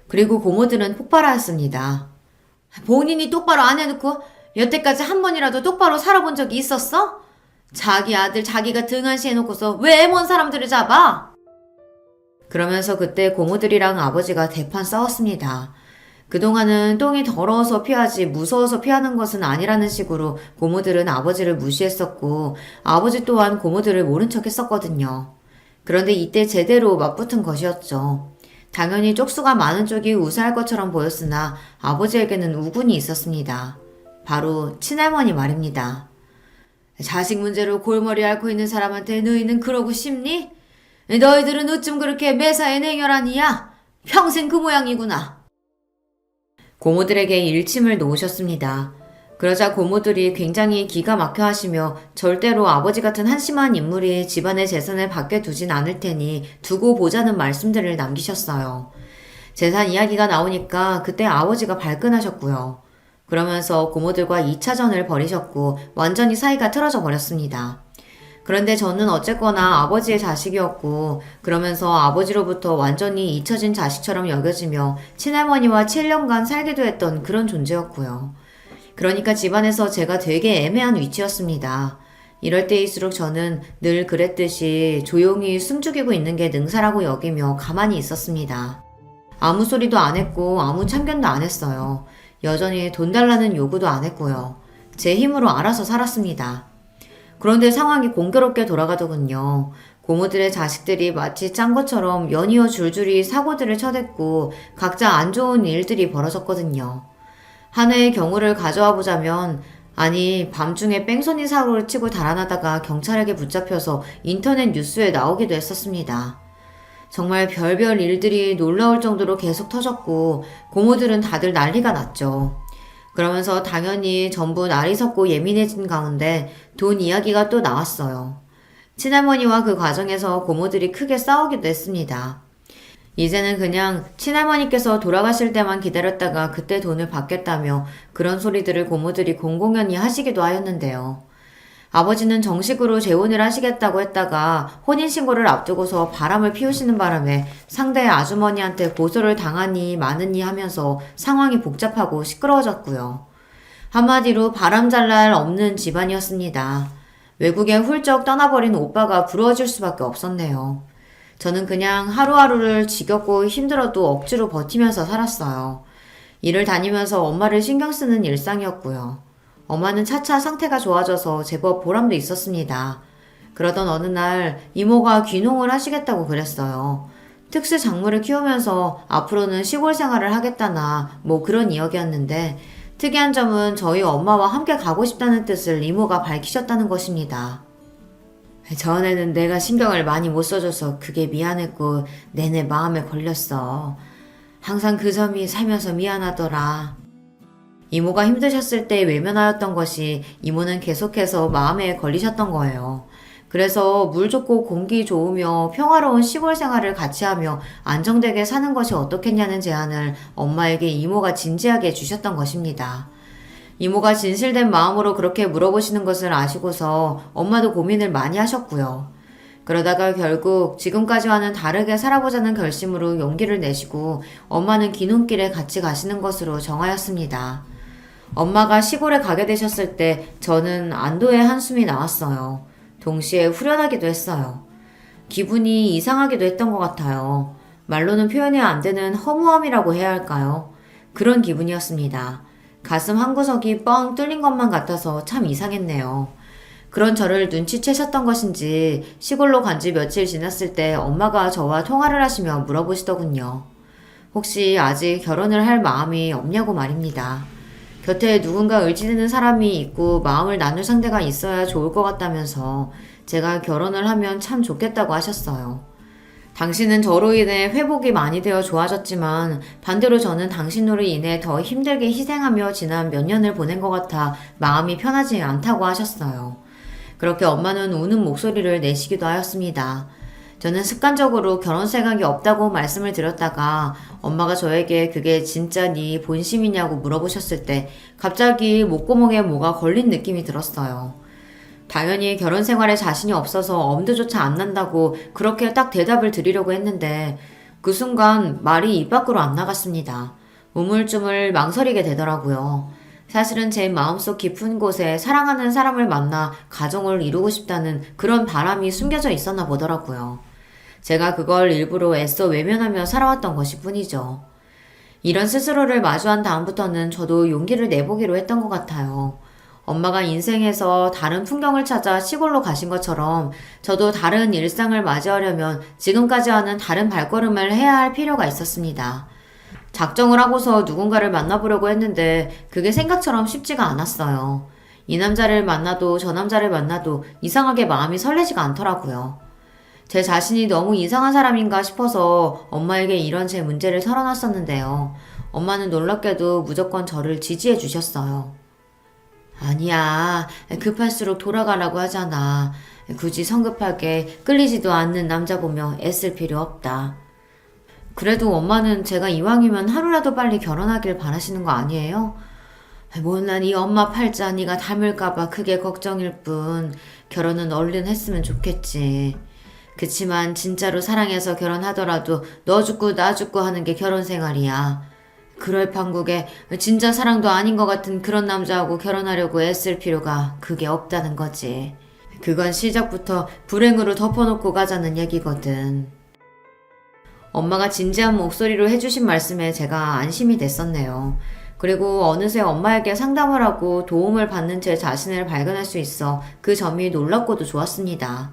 그리고 고모들은 폭발하였습니다. 본인이 똑바로 안 해놓고 여태까지 한 번이라도 똑바로 살아본 적이 있었어? 자기 아들 자기가 등한시 해놓고서 왜 애먼 사람들을 잡아? 그러면서 그때 고모들이랑 아버지가 대판 싸웠습니다. 그동안은 똥이 더러워서 피하지 무서워서 피하는 것은 아니라는 식으로 고모들은 아버지를 무시했었고 아버지 또한 고모들을 모른 척 했었거든요. 그런데 이때 제대로 맞붙은 것이었죠. 당연히 쪽수가 많은 쪽이 우세할 것처럼 보였으나 아버지에게는 우군이 있었습니다. 바로 친할머니 말입니다. 자식 문제로 골머리 앓고 있는 사람한테 너희는 그러고 싶니? 너희들은 어쩜 그렇게 매사에 냉혈하니야? 평생 그 모양이구나. 고모들에게 일침을 놓으셨습니다. 그러자 고모들이 굉장히 기가 막혀 하시며 절대로 아버지 같은 한심한 인물이 집안의 재산을 밖에 두진 않을 테니 두고 보자는 말씀들을 남기셨어요. 재산 이야기가 나오니까 그때 아버지가 발끈하셨고요. 그러면서 고모들과 2차전을 벌이셨고 완전히 사이가 틀어져 버렸습니다. 그런데 저는 어쨌거나 아버지의 자식이었고 그러면서 아버지로부터 완전히 잊혀진 자식처럼 여겨지며 친할머니와 7년간 살기도 했던 그런 존재였고요. 그러니까 집안에서 제가 되게 애매한 위치였습니다. 이럴 때일수록 저는 늘 그랬듯이 조용히 숨죽이고 있는 게 능사라고 여기며 가만히 있었습니다. 아무 소리도 안 했고 아무 참견도 안 했어요. 여전히 돈 달라는 요구도 안 했고요. 제 힘으로 알아서 살았습니다. 그런데 상황이 공교롭게 돌아가더군요. 고모들의 자식들이 마치 짠 것처럼 연이어 줄줄이 사고들을 쳐댔고 각자 안 좋은 일들이 벌어졌거든요. 한 해의 경우를 가져와 보자면 아니 밤중에 뺑소니 사고를 치고 달아나다가 경찰에게 붙잡혀서 인터넷 뉴스에 나오기도 했었습니다. 정말 별별 일들이 놀라울 정도로 계속 터졌고 고모들은 다들 난리가 났죠. 그러면서 당연히 전부 날이 섰고 예민해진 가운데 돈 이야기가 또 나왔어요. 친할머니와 그 과정에서 고모들이 크게 싸우기도 했습니다. 이제는 그냥 친할머니께서 돌아가실 때만 기다렸다가 그때 돈을 받겠다며 그런 소리들을 고모들이 공공연히 하시기도 하였는데요. 아버지는 정식으로 재혼을 하시겠다고 했다가 혼인신고를 앞두고서 바람을 피우시는 바람에 상대 아주머니한테 고소를 당하니 마느니 하면서 상황이 복잡하고 시끄러워졌고요. 한마디로 바람잘 날 없는 집안이었습니다. 외국에 훌쩍 떠나버린 오빠가 부러워질 수밖에 없었네요. 저는 그냥 하루하루를 지겹고 힘들어도 억지로 버티면서 살았어요. 일을 다니면서 엄마를 신경 쓰는 일상이었고요. 엄마는 차차 상태가 좋아져서 제법 보람도 있었습니다. 그러던 어느 날 이모가 귀농을 하시겠다고 그랬어요. 특수 작물을 키우면서 앞으로는 시골 생활을 하겠다나 뭐 그런 이야기였는데 특이한 점은 저희 엄마와 함께 가고 싶다는 뜻을 이모가 밝히셨다는 것입니다. 전에는 내가 신경을 많이 못 써줘서 그게 미안했고 내내 마음에 걸렸어. 항상 그 점이 살면서 미안하더라. 이모가 힘드셨을 때 외면하였던 것이 이모는 계속해서 마음에 걸리셨던 거예요. 그래서 물 좋고 공기 좋으며 평화로운 시골 생활을 같이 하며 안정되게 사는 것이 어떻겠냐는 제안을 엄마에게 이모가 진지하게 주셨던 것입니다. 이모가 진실된 마음으로 그렇게 물어보시는 것을 아시고서 엄마도 고민을 많이 하셨고요. 그러다가 결국 지금까지와는 다르게 살아보자는 결심으로 용기를 내시고 엄마는 귀농길에 같이 가시는 것으로 정하였습니다. 엄마가 시골에 가게 되셨을 때 저는 안도의 한숨이 나왔어요. 동시에 후련하기도 했어요. 기분이 이상하기도 했던 것 같아요. 말로는 표현이 안 되는 허무함이라고 해야 할까요? 그런 기분이었습니다. 가슴 한구석이 뻥 뚫린 것만 같아서 참 이상했네요. 그런 저를 눈치채셨던 것인지 시골로 간 지 며칠 지났을 때 엄마가 저와 통화를 하시며 물어보시더군요. 혹시 아직 결혼을 할 마음이 없냐고 말입니다. 곁에 누군가 의지되는 사람이 있고 마음을 나눌 상대가 있어야 좋을 것 같다면서 제가 결혼을 하면 참 좋겠다고 하셨어요. 당신은 저로 인해 회복이 많이 되어 좋아졌지만 반대로 저는 당신으로 인해 더 힘들게 희생하며 지난 몇 년을 보낸 것 같아 마음이 편하지 않다고 하셨어요. 그렇게 엄마는 우는 목소리를 내시기도 하였습니다. 저는 습관적으로 결혼 생각이 없다고 말씀을 드렸다가 엄마가 저에게 그게 진짜 네 본심이냐고 물어보셨을 때 갑자기 목구멍에 뭐가 걸린 느낌이 들었어요. 당연히 결혼 생활에 자신이 없어서 엄두조차 안 난다고 그렇게 딱 대답을 드리려고 했는데 그 순간 말이 입 밖으로 안 나갔습니다. 우물쭈물 망설이게 되더라고요. 사실은 제 마음속 깊은 곳에 사랑하는 사람을 만나 가정을 이루고 싶다는 그런 바람이 숨겨져 있었나 보더라고요. 제가 그걸 일부러 애써 외면하며 살아왔던 것일 뿐이죠. 이런 스스로를 마주한 다음부터는 저도 용기를 내보기로 했던 것 같아요. 엄마가 인생에서 다른 풍경을 찾아 시골로 가신 것처럼 저도 다른 일상을 맞이하려면 지금까지와는 다른 발걸음을 해야 할 필요가 있었습니다. 작정을 하고서 누군가를 만나보려고 했는데 그게 생각처럼 쉽지가 않았어요. 이 남자를 만나도 저 남자를 만나도 이상하게 마음이 설레지가 않더라고요. 제 자신이 너무 이상한 사람인가 싶어서 엄마에게 이런 제 문제를 털어놨었는데요. 엄마는 놀랍게도 무조건 저를 지지해 주셨어요. 아니야, 급할수록 돌아가라고 하잖아. 굳이 성급하게 끌리지도 않는 남자 보며 애쓸 필요 없다. 그래도 엄마는 제가 이왕이면 하루라도 빨리 결혼하길 바라시는 거 아니에요? 못난 이 엄마 팔자 네가 닮을까봐 그게 걱정일 뿐 결혼은 얼른 했으면 좋겠지. 그치만 진짜로 사랑해서 결혼하더라도 너 죽고 나 죽고 하는 게 결혼 생활이야. 그럴 판국에 진짜 사랑도 아닌 것 같은 그런 남자하고 결혼하려고 애쓸 필요가 그게 없다는 거지. 그건 시작부터 불행으로 덮어놓고 가자는 얘기거든. 엄마가 진지한 목소리로 해주신 말씀에 제가 안심이 됐었네요. 그리고 어느새 엄마에게 상담을 하고 도움을 받는 제 자신을 발견할 수 있어 그 점이 놀랍고도 좋았습니다.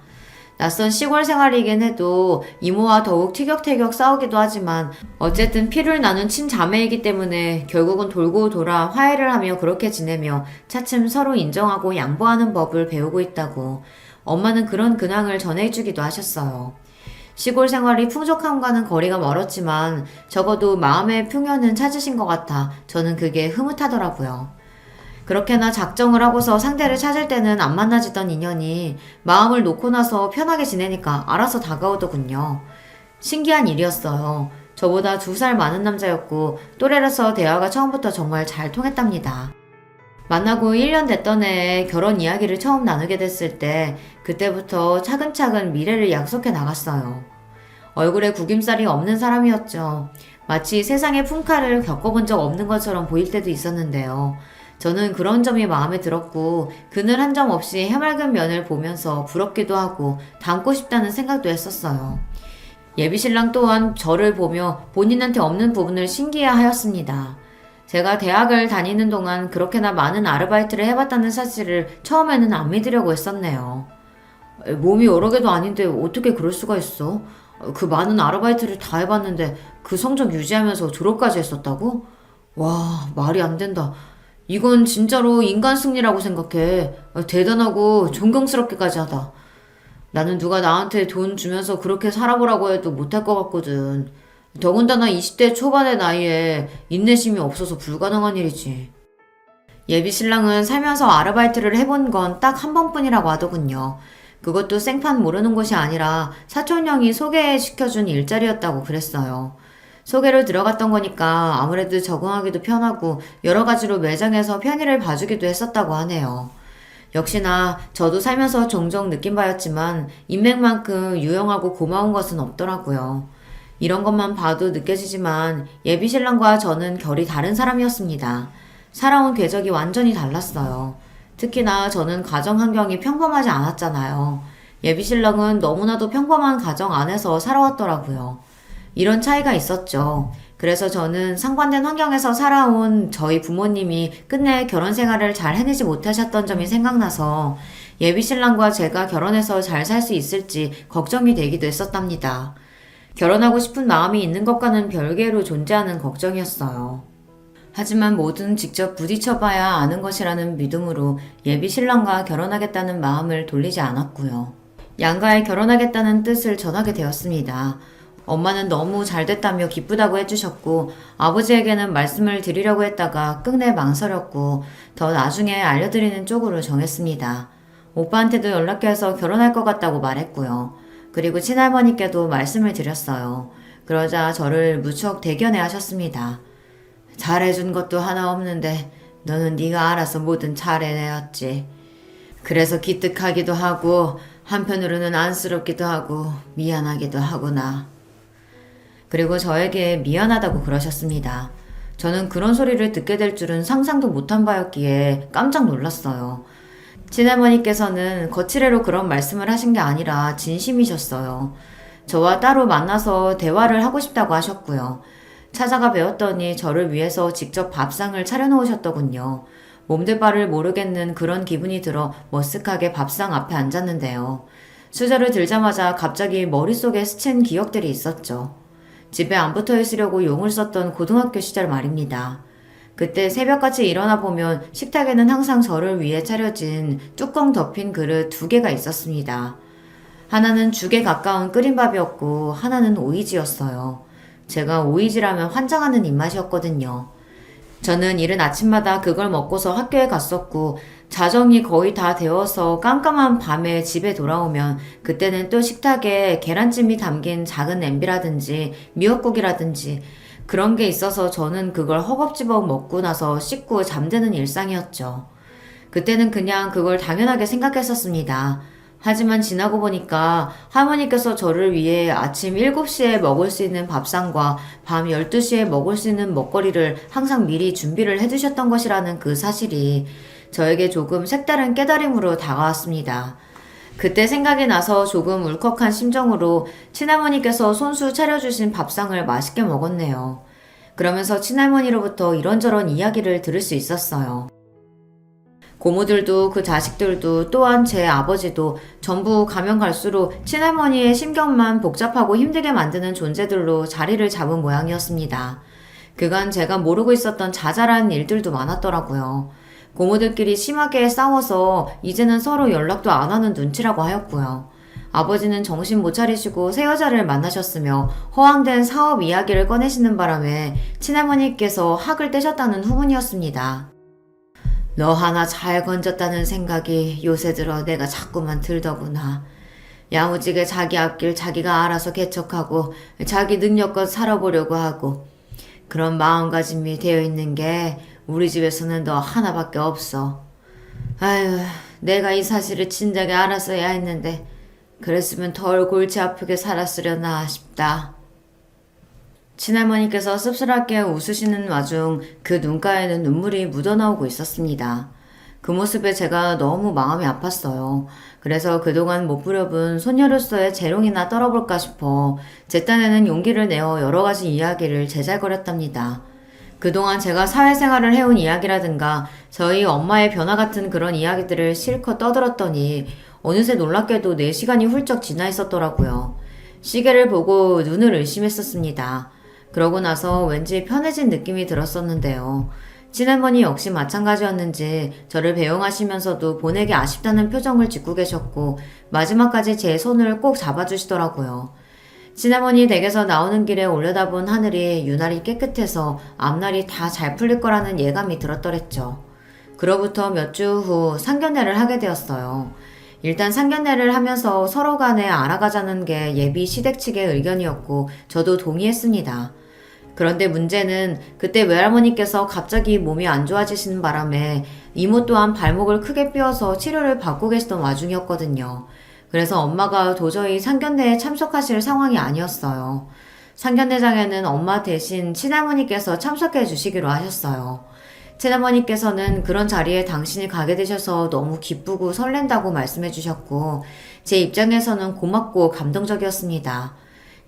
낯선 시골 생활이긴 해도 이모와 더욱 티격태격 싸우기도 하지만 어쨌든 피를 나눈 친자매이기 때문에 결국은 돌고 돌아 화해를 하며 그렇게 지내며 차츰 서로 인정하고 양보하는 법을 배우고 있다고 엄마는 그런 근황을 전해주기도 하셨어요. 시골 생활이 풍족함과는 거리가 멀었지만 적어도 마음의 풍요는 찾으신 것 같아 저는 그게 흐뭇하더라고요. 그렇게나 작정을 하고서 상대를 찾을 때는 안 만나지던 인연이 마음을 놓고 나서 편하게 지내니까 알아서 다가오더군요. 신기한 일이었어요. 저보다 2살 많은 남자였고 또래라서 대화가 처음부터 정말 잘 통했답니다. 만나고 1년 됐던 해에 결혼 이야기를 처음 나누게 됐을 때 그때부터 차근차근 미래를 약속해 나갔어요. 얼굴에 구김살이 없는 사람이었죠. 마치 세상의 풍파를 겪어본 적 없는 것처럼 보일 때도 있었는데요. 저는 그런 점이 마음에 들었고 그늘 한 점 없이 해맑은 면을 보면서 부럽기도 하고 닮고 싶다는 생각도 했었어요. 예비신랑 또한 저를 보며 본인한테 없는 부분을 신기해하였습니다. 제가 대학을 다니는 동안 그렇게나 많은 아르바이트를 해봤다는 사실을 처음에는 안 믿으려고 했었네요. 몸이 여러 개도 아닌데 어떻게 그럴 수가 있어? 그 많은 아르바이트를 다 해봤는데 그 성적 유지하면서 졸업까지 했었다고? 와, 말이 안 된다. 이건 진짜로 인간 승리라고 생각해. 대단하고 존경스럽기까지 하다. 나는 누가 나한테 돈 주면서 그렇게 살아보라고 해도 못할 것 같거든. 더군다나 20대 초반의 나이에 인내심이 없어서 불가능한 일이지. 예비 신랑은 살면서 아르바이트를 해본 건 딱 한 번뿐이라고 하더군요. 그것도 생판 모르는 곳이 아니라 사촌 형이 소개시켜준 일자리였다고 그랬어요. 소개로 들어갔던 거니까 아무래도 적응하기도 편하고 여러 가지로 매장에서 편의를 봐주기도 했었다고 하네요. 역시나 저도 살면서 종종 느낀 바였지만 인맥만큼 유용하고 고마운 것은 없더라고요. 이런 것만 봐도 느껴지지만 예비신랑과 저는 결이 다른 사람이었습니다. 살아온 궤적이 완전히 달랐어요. 특히나 저는 가정 환경이 평범하지 않았잖아요. 예비신랑은 너무나도 평범한 가정 안에서 살아왔더라고요. 이런 차이가 있었죠. 그래서 저는 상반된 환경에서 살아온 저희 부모님이 끝내 결혼 생활을 잘 해내지 못하셨던 점이 생각나서 예비신랑과 제가 결혼해서 잘 살 수 있을지 걱정이 되기도 했었답니다. 결혼하고 싶은 마음이 있는 것과는 별개로 존재하는 걱정이었어요. 하지만 뭐든 직접 부딪혀봐야 아는 것이라는 믿음으로 예비신랑과 결혼하겠다는 마음을 돌리지 않았고요. 양가에 결혼하겠다는 뜻을 전하게 되었습니다. 엄마는 너무 잘됐다며 기쁘다고 해주셨고 아버지에게는 말씀을 드리려고 했다가 끝내 망설였고 더 나중에 알려드리는 쪽으로 정했습니다. 오빠한테도 연락해서 결혼할 것 같다고 말했고요. 그리고 친할머니께도 말씀을 드렸어요. 그러자 저를 무척 대견해 하셨습니다. 잘해준 것도 하나 없는데 너는 네가 알아서 뭐든 잘해내었지. 그래서 기특하기도 하고 한편으로는 안쓰럽기도 하고 미안하기도 하구나. 그리고 저에게 미안하다고 그러셨습니다. 저는 그런 소리를 듣게 될 줄은 상상도 못한 바였기에 깜짝 놀랐어요. 친할머니께서는 거칠애로 그런 말씀을 하신 게 아니라 진심이셨어요. 저와 따로 만나서 대화를 하고 싶다고 하셨고요. 찾아가 뵈었더니 저를 위해서 직접 밥상을 차려놓으셨더군요. 몸둘 바를 모르겠는 그런 기분이 들어 머쓱하게 밥상 앞에 앉았는데요. 수저를 들자마자 갑자기 머릿속에 스친 기억들이 있었죠. 집에 안 붙어 있으려고 용을 썼던 고등학교 시절 말입니다. 그때 새벽같이 일어나 보면 식탁에는 항상 저를 위해 차려진 뚜껑 덮인 그릇 2개가 있었습니다. 하나는 죽에 가까운 끓인 밥이었고 하나는 오이지였어요. 제가 오이지라면 환장하는 입맛이었거든요. 저는 이른 아침마다 그걸 먹고서 학교에 갔었고 자정이 거의 다 되어서 깜깜한 밤에 집에 돌아오면 그때는 또 식탁에 계란찜이 담긴 작은 냄비라든지 미역국이라든지 그런 게 있어서 저는 그걸 허겁지겁 먹고 나서 씻고 잠드는 일상이었죠. 그때는 그냥 그걸 당연하게 생각했었습니다. 하지만 지나고 보니까 할머니께서 저를 위해 아침 7시에 먹을 수 있는 밥상과 밤 12시에 먹을 수 있는 먹거리를 항상 미리 준비를 해두셨던 것이라는 그 사실이 저에게 조금 색다른 깨달음으로 다가왔습니다. 그때 생각이 나서 조금 울컥한 심정으로 친할머니께서 손수 차려주신 밥상을 맛있게 먹었네요. 그러면서 친할머니로부터 이런저런 이야기를 들을 수 있었어요. 고모들도 그 자식들도 또한 제 아버지도 전부 가면 갈수록 친할머니의 심경만 복잡하고 힘들게 만드는 존재들로 자리를 잡은 모양이었습니다. 그간 제가 모르고 있었던 자잘한 일들도 많았더라고요. 고모들끼리 심하게 싸워서 이제는 서로 연락도 안 하는 눈치라고 하였고요. 아버지는 정신 못 차리시고 새 여자를 만나셨으며 허황된 사업 이야기를 꺼내시는 바람에 친할머니께서 학을 떼셨다는 후문이었습니다. 너 하나 잘 건졌다는 생각이 요새 들어 내가 자꾸만 들더구나. 야무지게 자기 앞길 자기가 알아서 개척하고 자기 능력껏 살아보려고 하고 그런 마음가짐이 되어 있는 게 우리 집에서는 너 하나밖에 없어. 아유, 내가 이 사실을 진작에 알았어야 했는데 그랬으면 덜 골치 아프게 살았으려나 싶다. 친할머니께서 씁쓸하게 웃으시는 와중 그 눈가에는 눈물이 묻어나오고 있었습니다. 그 모습에 제가 너무 마음이 아팠어요. 그래서 그동안 못 부려본 손녀로서의 재롱이나 떨어볼까 싶어 제 딴에는 용기를 내어 여러 가지 이야기를 제잘거렸답니다. 그동안 제가 사회생활을 해온 이야기라든가 저희 엄마의 변화 같은 그런 이야기들을 실컷 떠들었더니 어느새 놀랍게도 4시간이 훌쩍 지나 있었더라고요. 시계를 보고 눈을 의심했었습니다. 그러고 나서 왠지 편해진 느낌이 들었었는데요. 친할머니 역시 마찬가지였는지 저를 배웅하시면서도 보내기 아쉽다는 표정을 짓고 계셨고 마지막까지 제 손을 꼭 잡아주시더라고요. 친할머니 댁에서 나오는 길에 올려다본 하늘이 유난히 깨끗해서 앞날이 다 잘 풀릴 거라는 예감이 들었더랬죠. 그로부터 몇 주 후 상견례를 하게 되었어요. 일단 상견례를 하면서 서로 간에 알아가자는 게 예비 시댁 측의 의견이었고 저도 동의했습니다. 그런데 문제는 그때 외할머니께서 갑자기 몸이 안 좋아지시는 바람에 이모 또한 발목을 크게 삐어서 치료를 받고 계시던 와중이었거든요. 그래서 엄마가 도저히 상견례에 참석하실 상황이 아니었어요. 상견례장에는 엄마 대신 친할머니께서 참석해 주시기로 하셨어요. 친할머니께서는 그런 자리에 당신이 가게 되셔서 너무 기쁘고 설렌다고 말씀해 주셨고 제 입장에서는 고맙고 감동적이었습니다.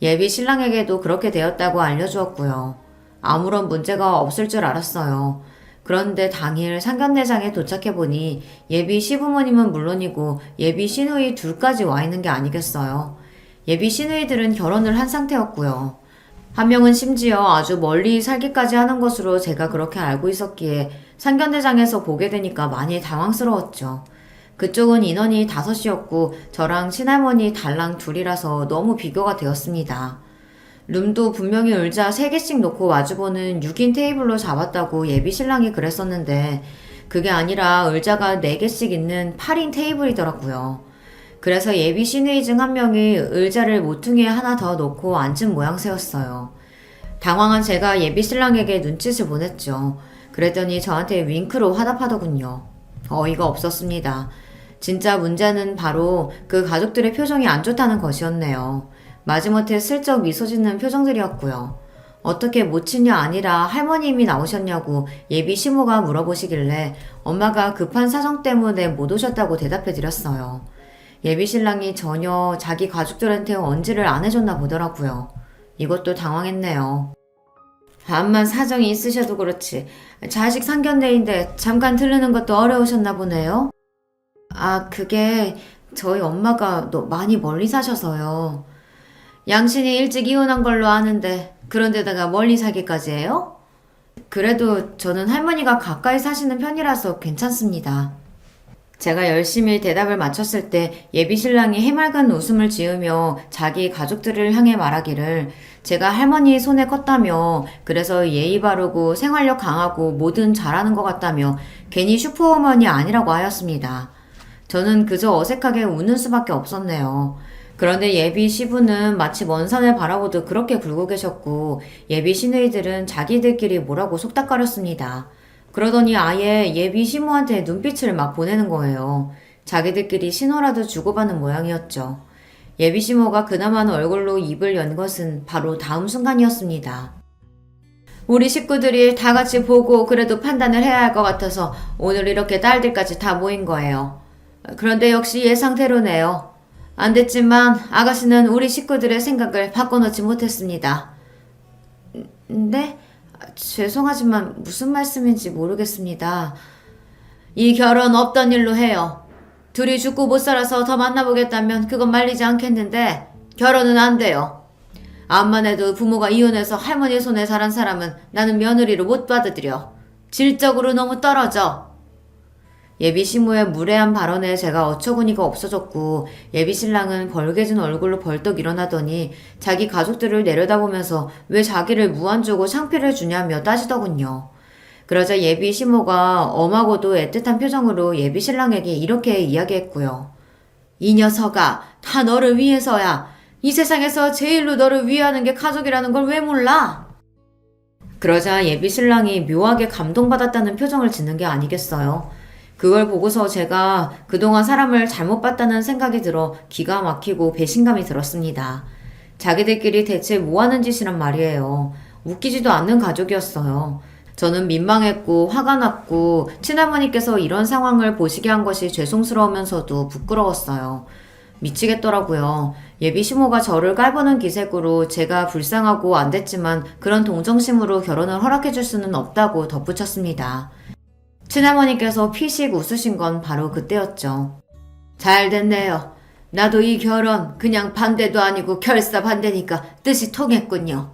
예비 신랑에게도 그렇게 되었다고 알려주었고요. 아무런 문제가 없을 줄 알았어요. 그런데 당일 상견례장에 도착해보니 예비 시부모님은 물론이고 예비 시누이 둘까지 와 있는 게 아니겠어요. 예비 시누이들은 결혼을 한 상태였고요. 한 명은 심지어 아주 멀리 살기까지 하는 것으로 제가 그렇게 알고 있었기에 상견례장에서 보게 되니까 많이 당황스러웠죠. 그쪽은 인원이 5이었고 저랑 친할머니 달랑 둘이라서 너무 비교가 되었습니다. 룸도 분명히 의자 3개씩 놓고 마주보는 6인 테이블로 잡았다고 예비 신랑이 그랬었는데 그게 아니라 의자가 4개씩 있는 8인 테이블이더라고요. 그래서 예비 시누이 중 한 명이 의자를 모퉁이에 하나 더 놓고 앉은 모양새였어요. 당황한 제가 예비 신랑에게 눈짓을 보냈죠. 그랬더니 저한테 윙크로 화답하더군요. 어이가 없었습니다. 진짜 문제는 바로 그 가족들의 표정이 안 좋다는 것이었네요. 마지못해 슬쩍 미소 짓는 표정들이었고요. 어떻게 모친이 아니라 할머님이 나오셨냐고 예비 시모가 물어보시길래 엄마가 급한 사정 때문에 못 오셨다고 대답해 드렸어요. 예비 신랑이 전혀 자기 가족들한테 언지를 안 해줬나 보더라고요. 이것도 당황했네요. 암만 사정이 있으셔도 그렇지 자식 상견례인데 잠깐 들르는 것도 어려우셨나 보네요. 아, 그게 저희 엄마가 많이 멀리 사셔서요. 양신이 일찍 이혼한 걸로 아는데 그런데다가 멀리 살기까지 해요? 그래도 저는 할머니가 가까이 사시는 편이라서 괜찮습니다. 제가 열심히 대답을 마쳤을 때 예비 신랑이 해맑은 웃음을 지으며 자기 가족들을 향해 말하기를 제가 할머니 손에 컸다며 그래서 예의 바르고 생활력 강하고 뭐든 잘하는 것 같다며 괜히 슈퍼우먼이 아니라고 하였습니다. 저는 그저 어색하게 웃는 수밖에 없었네요. 그런데 예비 시부는 마치 먼 산을 바라보듯 그렇게 굴고 계셨고 예비 시누이들은 자기들끼리 뭐라고 속닥거렸습니다. 그러더니 아예 예비 시모한테 눈빛을 막 보내는 거예요. 자기들끼리 신호라도 주고받는 모양이었죠. 예비 시모가 그나마는 얼굴로 입을 연 것은 바로 다음 순간이었습니다. 우리 식구들이 다 같이 보고 그래도 판단을 해야 할 것 같아서 오늘 이렇게 딸들까지 다 모인 거예요. 그런데 역시 예상대로네요. 안 됐지만 아가씨는 우리 식구들의 생각을 바꿔놓지 못했습니다. 네? 죄송하지만 무슨 말씀인지 모르겠습니다. 이 결혼 없던 일로 해요. 둘이 죽고 못 살아서 더 만나보겠다면 그건 말리지 않겠는데 결혼은 안 돼요. 암만 해도 부모가 이혼해서 할머니 손에 자란 사람은 나는 며느리로 못 받아들여. 질적으로 너무 떨어져. 예비 시모의 무례한 발언에 제가 어처구니가 없어졌고 예비 신랑은 벌개진 얼굴로 벌떡 일어나더니 자기 가족들을 내려다보면서 왜 자기를 무안주고 창피를 주냐며 따지더군요. 그러자 예비 시모가 엄하고도 애틋한 표정으로 예비 신랑에게 이렇게 이야기했고요. 이 녀석아, 다 너를 위해서야. 이 세상에서 제일로 너를 위하는 게 가족이라는 걸 왜 몰라? 그러자 예비 신랑이 묘하게 감동받았다는 표정을 짓는 게 아니겠어요. 그걸 보고서 제가 그동안 사람을 잘못 봤다는 생각이 들어 기가 막히고 배신감이 들었습니다. 자기들끼리 대체 뭐 하는 짓이란 말이에요. 웃기지도 않는 가족이었어요. 저는 민망했고 화가 났고 친할머니께서 이런 상황을 보시게 한 것이 죄송스러우면서도 부끄러웠어요. 미치겠더라고요. 예비 시모가 저를 깔보는 기색으로 제가 불쌍하고 안 됐지만 그런 동정심으로 결혼을 허락해 줄 수는 없다고 덧붙였습니다. 친할머니께서 피식 웃으신 건 바로 그때였죠. 잘 됐네요. 나도 이 결혼 그냥 반대도 아니고 결사 반대니까 뜻이 통했군요.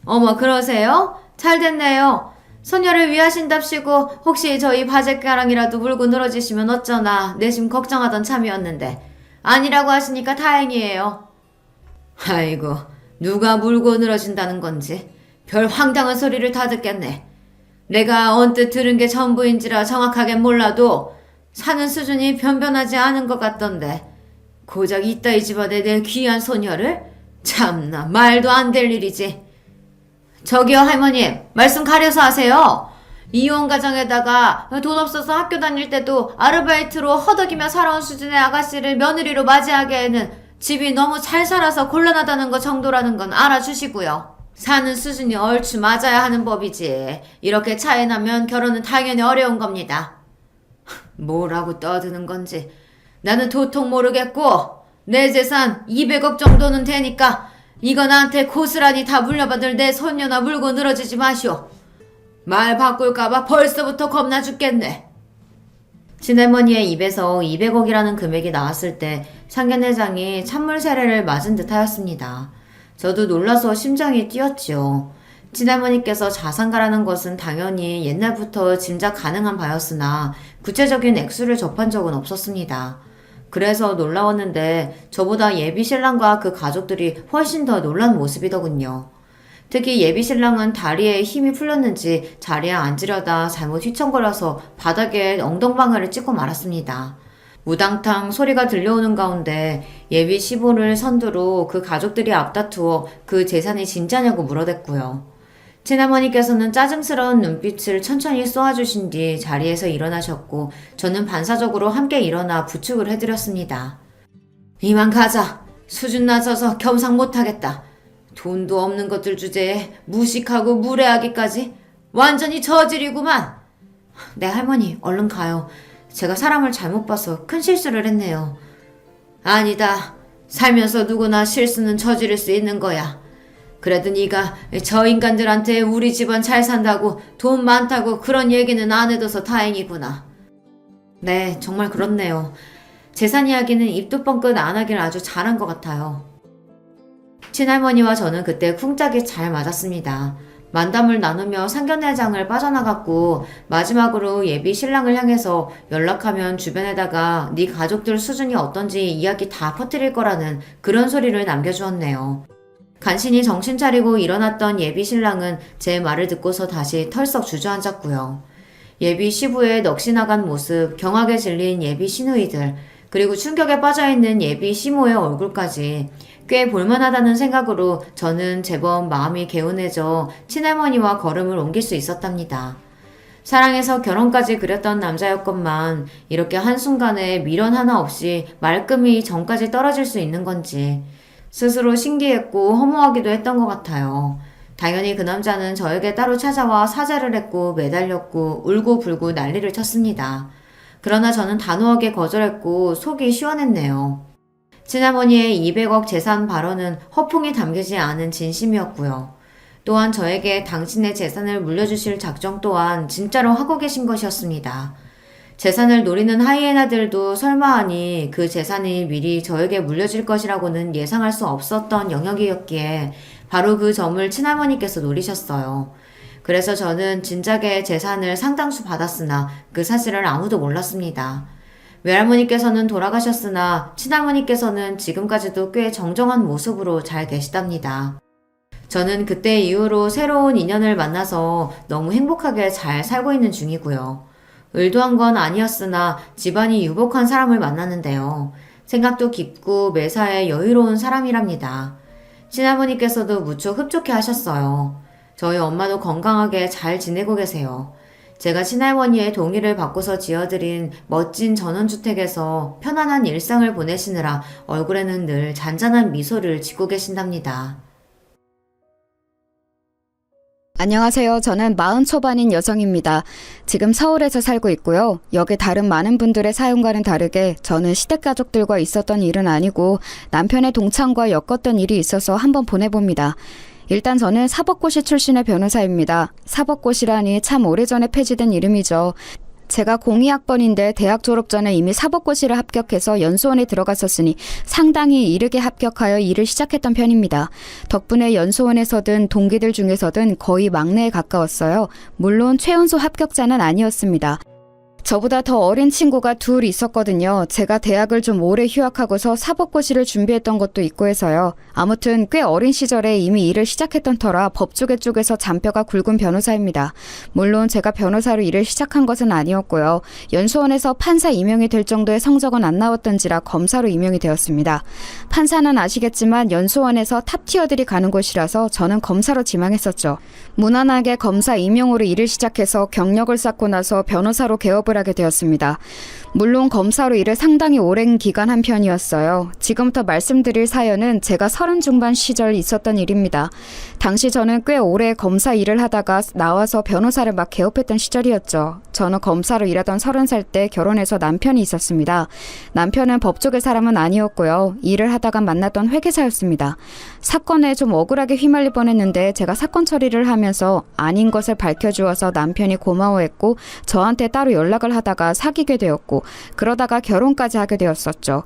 어머 그러세요? 잘 됐네요. 소녀를 위하신답시고 혹시 저희 바제가랑이라도 물고 늘어지시면 어쩌나 내심 걱정하던 참이었는데 아니라고 하시니까 다행이에요. 아이고 누가 물고 늘어진다는 건지 별 황당한 소리를 다 듣겠네. 내가 언뜻 들은 게 전부인지라 정확하게 몰라도 사는 수준이 변변하지 않은 것 같던데 고작 이따 이 집안에 내 귀한 소녀를? 참나 말도 안 될 일이지. 저기요 할머님 말씀 가려서 하세요. 이혼 가정에다가 돈 없어서 학교 다닐 때도 아르바이트로 허덕이며 살아온 수준의 아가씨를 며느리로 맞이하기에는 집이 너무 잘 살아서 곤란하다는 것 정도라는 건 알아주시고요. 사는 수준이 얼추 맞아야 하는 법이지. 이렇게 차이 나면 결혼은 당연히 어려운 겁니다. 뭐라고 떠드는 건지 나는 도통 모르겠고 내 재산 200억 정도는 되니까 이거 나한테 고스란히 다 물려받을 내 손녀나 물고 늘어지지 마시오. 말 바꿀까봐 벌써부터 겁나 죽겠네. 친할머니의 입에서 200억이라는 금액이 나왔을 때 상견례장이 찬물 세례를 맞은 듯 하였습니다. 저도 놀라서 심장이 뛰었지요. 친할머니께서 자산가라는 것은 당연히 옛날부터 짐작 가능한 바였으나 구체적인 액수를 접한 적은 없었습니다. 그래서 놀라웠는데 저보다 예비 신랑과 그 가족들이 훨씬 더 놀란 모습이더군요. 특히 예비 신랑은 다리에 힘이 풀렸는지 자리에 앉으려다 잘못 휘청거려서 바닥에 엉덩방아를 찍고 말았습니다. 우당탕 소리가 들려오는 가운데 예비 시부를 선두로 그 가족들이 앞다투어 그 재산이 진짜냐고 물어댔고요. 친할머니께서는 짜증스러운 눈빛을 천천히 쏘아주신 뒤 자리에서 일어나셨고 저는 반사적으로 함께 일어나 부축을 해드렸습니다. 이만 가자. 수준 낮아서 겸상 못하겠다. 돈도 없는 것들 주제에 무식하고 무례하기까지 완전히 저질이구만. 네 할머니 얼른 가요. 제가 사람을 잘못 봐서 큰 실수를 했네요. 아니다. 살면서 누구나 실수는 저지를 수 있는 거야. 그래도 네가 저 인간들한테 우리 집안 잘 산다고 돈 많다고 그런 얘기는 안 해둬서 다행이구나. 네 정말 그렇네요. 재산 이야기는 입도 뻥끗 안 하길 아주 잘한 것 같아요. 친할머니와 저는 그때 쿵짝이 잘 맞았습니다. 만담을 나누며 상견례장을 빠져나갔고 마지막으로 예비 신랑을 향해서 연락하면 주변에다가 네 가족들 수준이 어떤지 이야기 다 퍼뜨릴 거라는 그런 소리를 남겨주었네요. 간신히 정신 차리고 일어났던 예비 신랑은 제 말을 듣고서 다시 털썩 주저앉았고요. 예비 시부의 넋이 나간 모습, 경악에 질린 예비 시누이들, 그리고 충격에 빠져있는 예비 시모의 얼굴까지. 꽤 볼만하다는 생각으로 저는 제법 마음이 개운해져 친할머니와 걸음을 옮길 수 있었답니다. 사랑해서 결혼까지 그렸던 남자였건만 이렇게 한순간에 미련 하나 없이 말끔히 정까지 떨어질 수 있는 건지 스스로 신기했고 허무하기도 했던 것 같아요. 당연히 그 남자는 저에게 따로 찾아와 사죄를 했고 매달렸고 울고불고 난리를 쳤습니다. 그러나 저는 단호하게 거절했고 속이 시원했네요. 친할머니의 200억 재산 발언은 허풍이 담기지 않은 진심이었고요. 또한 저에게 당신의 재산을 물려주실 작정 또한 진짜로 하고 계신 것이었습니다. 재산을 노리는 하이에나들도 설마하니 그 재산이 미리 저에게 물려질 것이라고는 예상할 수 없었던 영역이었기에 바로 그 점을 친할머니께서 노리셨어요. 그래서 저는 진작에 재산을 상당수 받았으나 그 사실을 아무도 몰랐습니다. 외할머니께서는 돌아가셨으나 친할머니께서는 지금까지도 꽤 정정한 모습으로 잘 계시답니다. 저는 그때 이후로 새로운 인연을 만나서 너무 행복하게 잘 살고 있는 중이고요. 의도한 건 아니었으나 집안이 유복한 사람을 만났는데요. 생각도 깊고 매사에 여유로운 사람이랍니다. 친할머니께서도 무척 흡족해 하셨어요. 저희 엄마도 건강하게 잘 지내고 계세요. 제가 친할머니의 동의를 받고서 지어드린 멋진 전원주택에서 편안한 일상을 보내시느라 얼굴에는 늘 잔잔한 미소를 짓고 계신답니다. 안녕하세요. 저는 40 초반인 여성입니다. 지금 서울에서 살고 있고요. 여기 다른 많은 분들의 사연과는 다르게 저는 시댁가족들과 있었던 일은 아니고 남편의 동창과 엮었던 일이 있어서 한번 보내봅니다. 일단 저는 사법고시 출신의 변호사입니다. 사법고시라니 참 오래전에 폐지된 이름이죠. 제가 02학번인데 대학 졸업 전에 이미 사법고시를 합격해서 연수원에 들어갔었으니 상당히 이르게 합격하여 일을 시작했던 편입니다. 덕분에 연수원에서든 동기들 중에서든 거의 막내에 가까웠어요. 물론 최연소 합격자는 아니었습니다. 저보다 더 어린 친구가 둘 있었거든요. 제가 대학을 좀 오래 휴학하고서 사법고시를 준비했던 것도 있고 해서요. 아무튼 꽤 어린 시절에 이미 일을 시작했던 터라 법조계 쪽에서 잔뼈가 굵은 변호사입니다. 물론 제가 변호사로 일을 시작한 것은 아니었고요. 연수원에서 판사 임용이 될 정도의 성적은 안 나왔던지라 검사로 임용이 되었습니다. 판사는 아시겠지만 연수원에서 탑티어들이 가는 곳이라서 저는 검사로 지망했었죠. 무난하게 검사 임용으로 일을 시작해서 경력을 쌓고 나서 변호사로 개업을 하게 되었습니다. 물론 검사로 일을 상당히 오랜 기간 한 편이었어요. 지금부터 말씀드릴 사연은 제가 30 중반 시절 있었던 일입니다. 당시 저는 꽤 오래 검사 일을 하다가 나와서 변호사를 막 개업했던 시절이었죠. 저는 검사로 일하던 30살 때 결혼해서 남편이 있었습니다. 남편은 법조계 사람은 아니었고요. 일을 하다가 만났던 회계사였습니다. 사건에 좀 억울하게 휘말릴 뻔했는데 제가 사건 처리를 하면서 아닌 것을 밝혀주어서 남편이 고마워했고 저한테 따로 연락을 하다가 사귀게 되었고 그러다가 결혼까지 하게 되었었죠.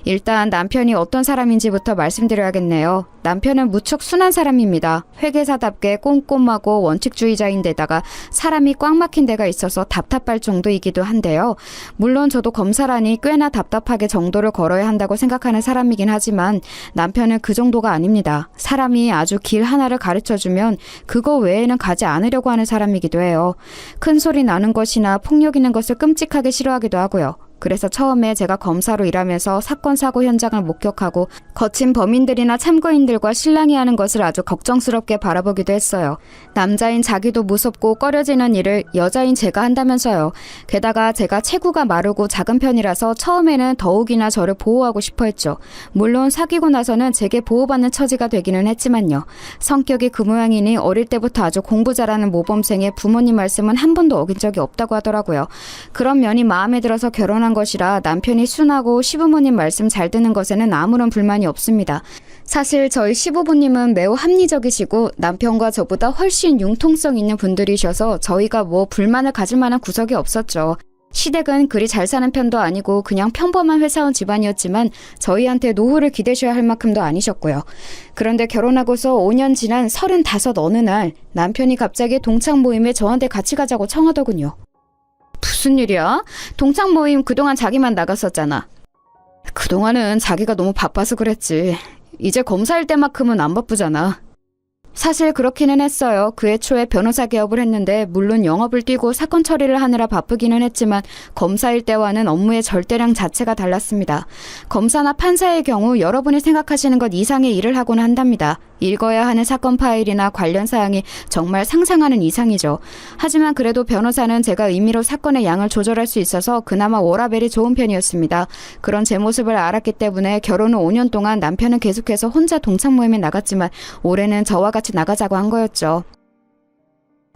일단 남편이 어떤 사람인지부터 말씀드려야겠네요. 남편은 무척 순한 사람입니다. 회계사답게 꼼꼼하고 원칙주의자인데다가 사람이 꽉 막힌 데가 있어서 답답할 정도이기도 한데요. 물론 저도 검사라니 꽤나 답답하게 정도를 걸어야 한다고 생각하는 사람이긴 하지만 남편은 그 정도가 아닙니다. 사람이 아주 길 하나를 가르쳐주면 그거 외에는 가지 않으려고 하는 사람이기도 해요. 큰 소리 나는 것이나 폭력 있는 것을 끔찍하게 싫어하기도 하고요. 그래서 처음에 제가 검사로 일하면서 사건 사고 현장을 목격하고 거친 범인들이나 참고인들과 실랑이 하는 것을 아주 걱정스럽게 바라보기도 했어요. 남자인 자기도 무섭고 꺼려지는 일을 여자인 제가 한다면서요. 게다가 제가 체구가 마르고 작은 편이라서 처음에는 더욱이나 저를 보호하고 싶어 했죠. 물론 사귀고 나서는 제게 보호받는 처지가 되기는 했지만요. 성격이 그 모양이니 어릴 때부터 아주 공부 잘하는 모범생의 부모님 말씀은 한 번도 어긴 적이 없다고 하더라고요. 그런 면이 마음에 들어서 결혼한 것이라 남편이 순하고 시부모님 말씀 잘 듣는 것에는 아무런 불만이 없습니다. 사실 저희 시부모님은 매우 합리적이시고 남편과 저보다 훨씬 융통성 있는 분들이셔서 저희가 뭐 불만을 가질 만한 구석이 없었죠. 시댁은 그리 잘 사는 편도 아니고 그냥 평범한 회사원 집안이었지만 저희한테 노후를 기대셔야 할 만큼도 아니셨고요. 그런데 결혼하고서 5년 지난 35 어느 날 남편이 갑자기 동창 모임에 저한테 같이 가자고 청하더군요. 무슨 일이야? 동창 모임 그동안 자기만 나갔었잖아. 그동안은 자기가 너무 바빠서 그랬지. 이제 검사일 때만큼은 안 바쁘잖아. 사실 그렇기는 했어요. 그 애초에 변호사 개업을 했는데 물론 영업을 뛰고 사건 처리를 하느라 바쁘기는 했지만 검사일 때와는 업무의 절대량 자체가 달랐습니다. 검사나 판사의 경우 여러분이 생각하시는 것 이상의 일을 하곤 한답니다. 읽어야 하는 사건 파일이나 관련 사항이 정말 상상하는 이상이죠. 하지만 그래도 변호사는 제가 임의로 사건의 양을 조절할 수 있어서 그나마 워라밸이 좋은 편이었습니다. 그런 제 모습을 알았기 때문에 결혼 후 5년 동안 남편은 계속해서 혼자 동창 모임에 나갔지만 올해는 저와 같이 나가자고 한 거였죠.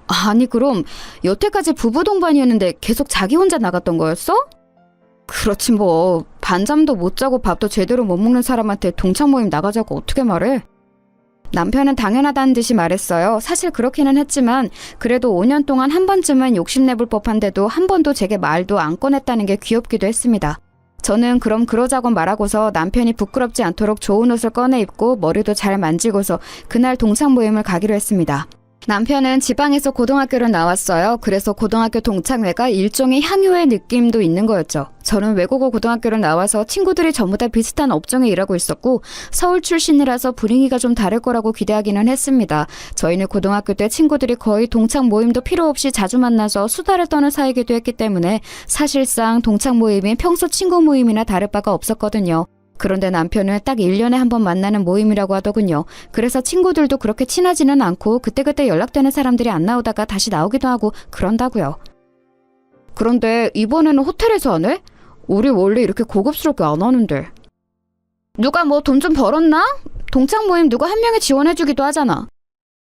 아니 그럼 여태까지 부부 동반이었는데 계속 자기 혼자 나갔던 거였어? 그렇지 뭐 반잠도 못 자고 밥도 제대로 못 먹는 사람한테 동창 모임 나가자고 어떻게 말해? 남편은 당연하다는 듯이 말했어요. 사실 그렇기는 했지만 그래도 5년 동안 한 번쯤은 욕심내볼 법한데도 한 번도 제게 말도 안 꺼냈다는 게 귀엽기도 했습니다. 저는 그럼 그러자고 말하고서 남편이 부끄럽지 않도록 좋은 옷을 꺼내 입고 머리도 잘 만지고서 그날 동창 모임을 가기로 했습니다. 남편은 지방에서 고등학교를 나왔어요. 그래서 고등학교 동창회가 일종의 향유의 느낌도 있는 거였죠. 저는 외국어 고등학교를 나와서 친구들이 전부 다 비슷한 업종에 일하고 있었고 서울 출신이라서 분위기가 좀 다를 거라고 기대하기는 했습니다. 저희는 고등학교 때 친구들이 거의 동창 모임도 필요 없이 자주 만나서 수다를 떠는 사이기도 했기 때문에 사실상 동창 모임이 평소 친구 모임이나 다를 바가 없었거든요. 그런데 남편은 딱 1년에 한 번 만나는 모임이라고 하더군요. 그래서 친구들도 그렇게 친하지는 않고 그때그때 연락되는 사람들이 안 나오다가 다시 나오기도 하고 그런다고요. 그런데 이번에는 호텔에서 하네? 우리 원래 이렇게 고급스럽게 안 하는데. 누가 뭐 돈 좀 벌었나? 동창 모임 누가 한 명이 지원해주기도 하잖아.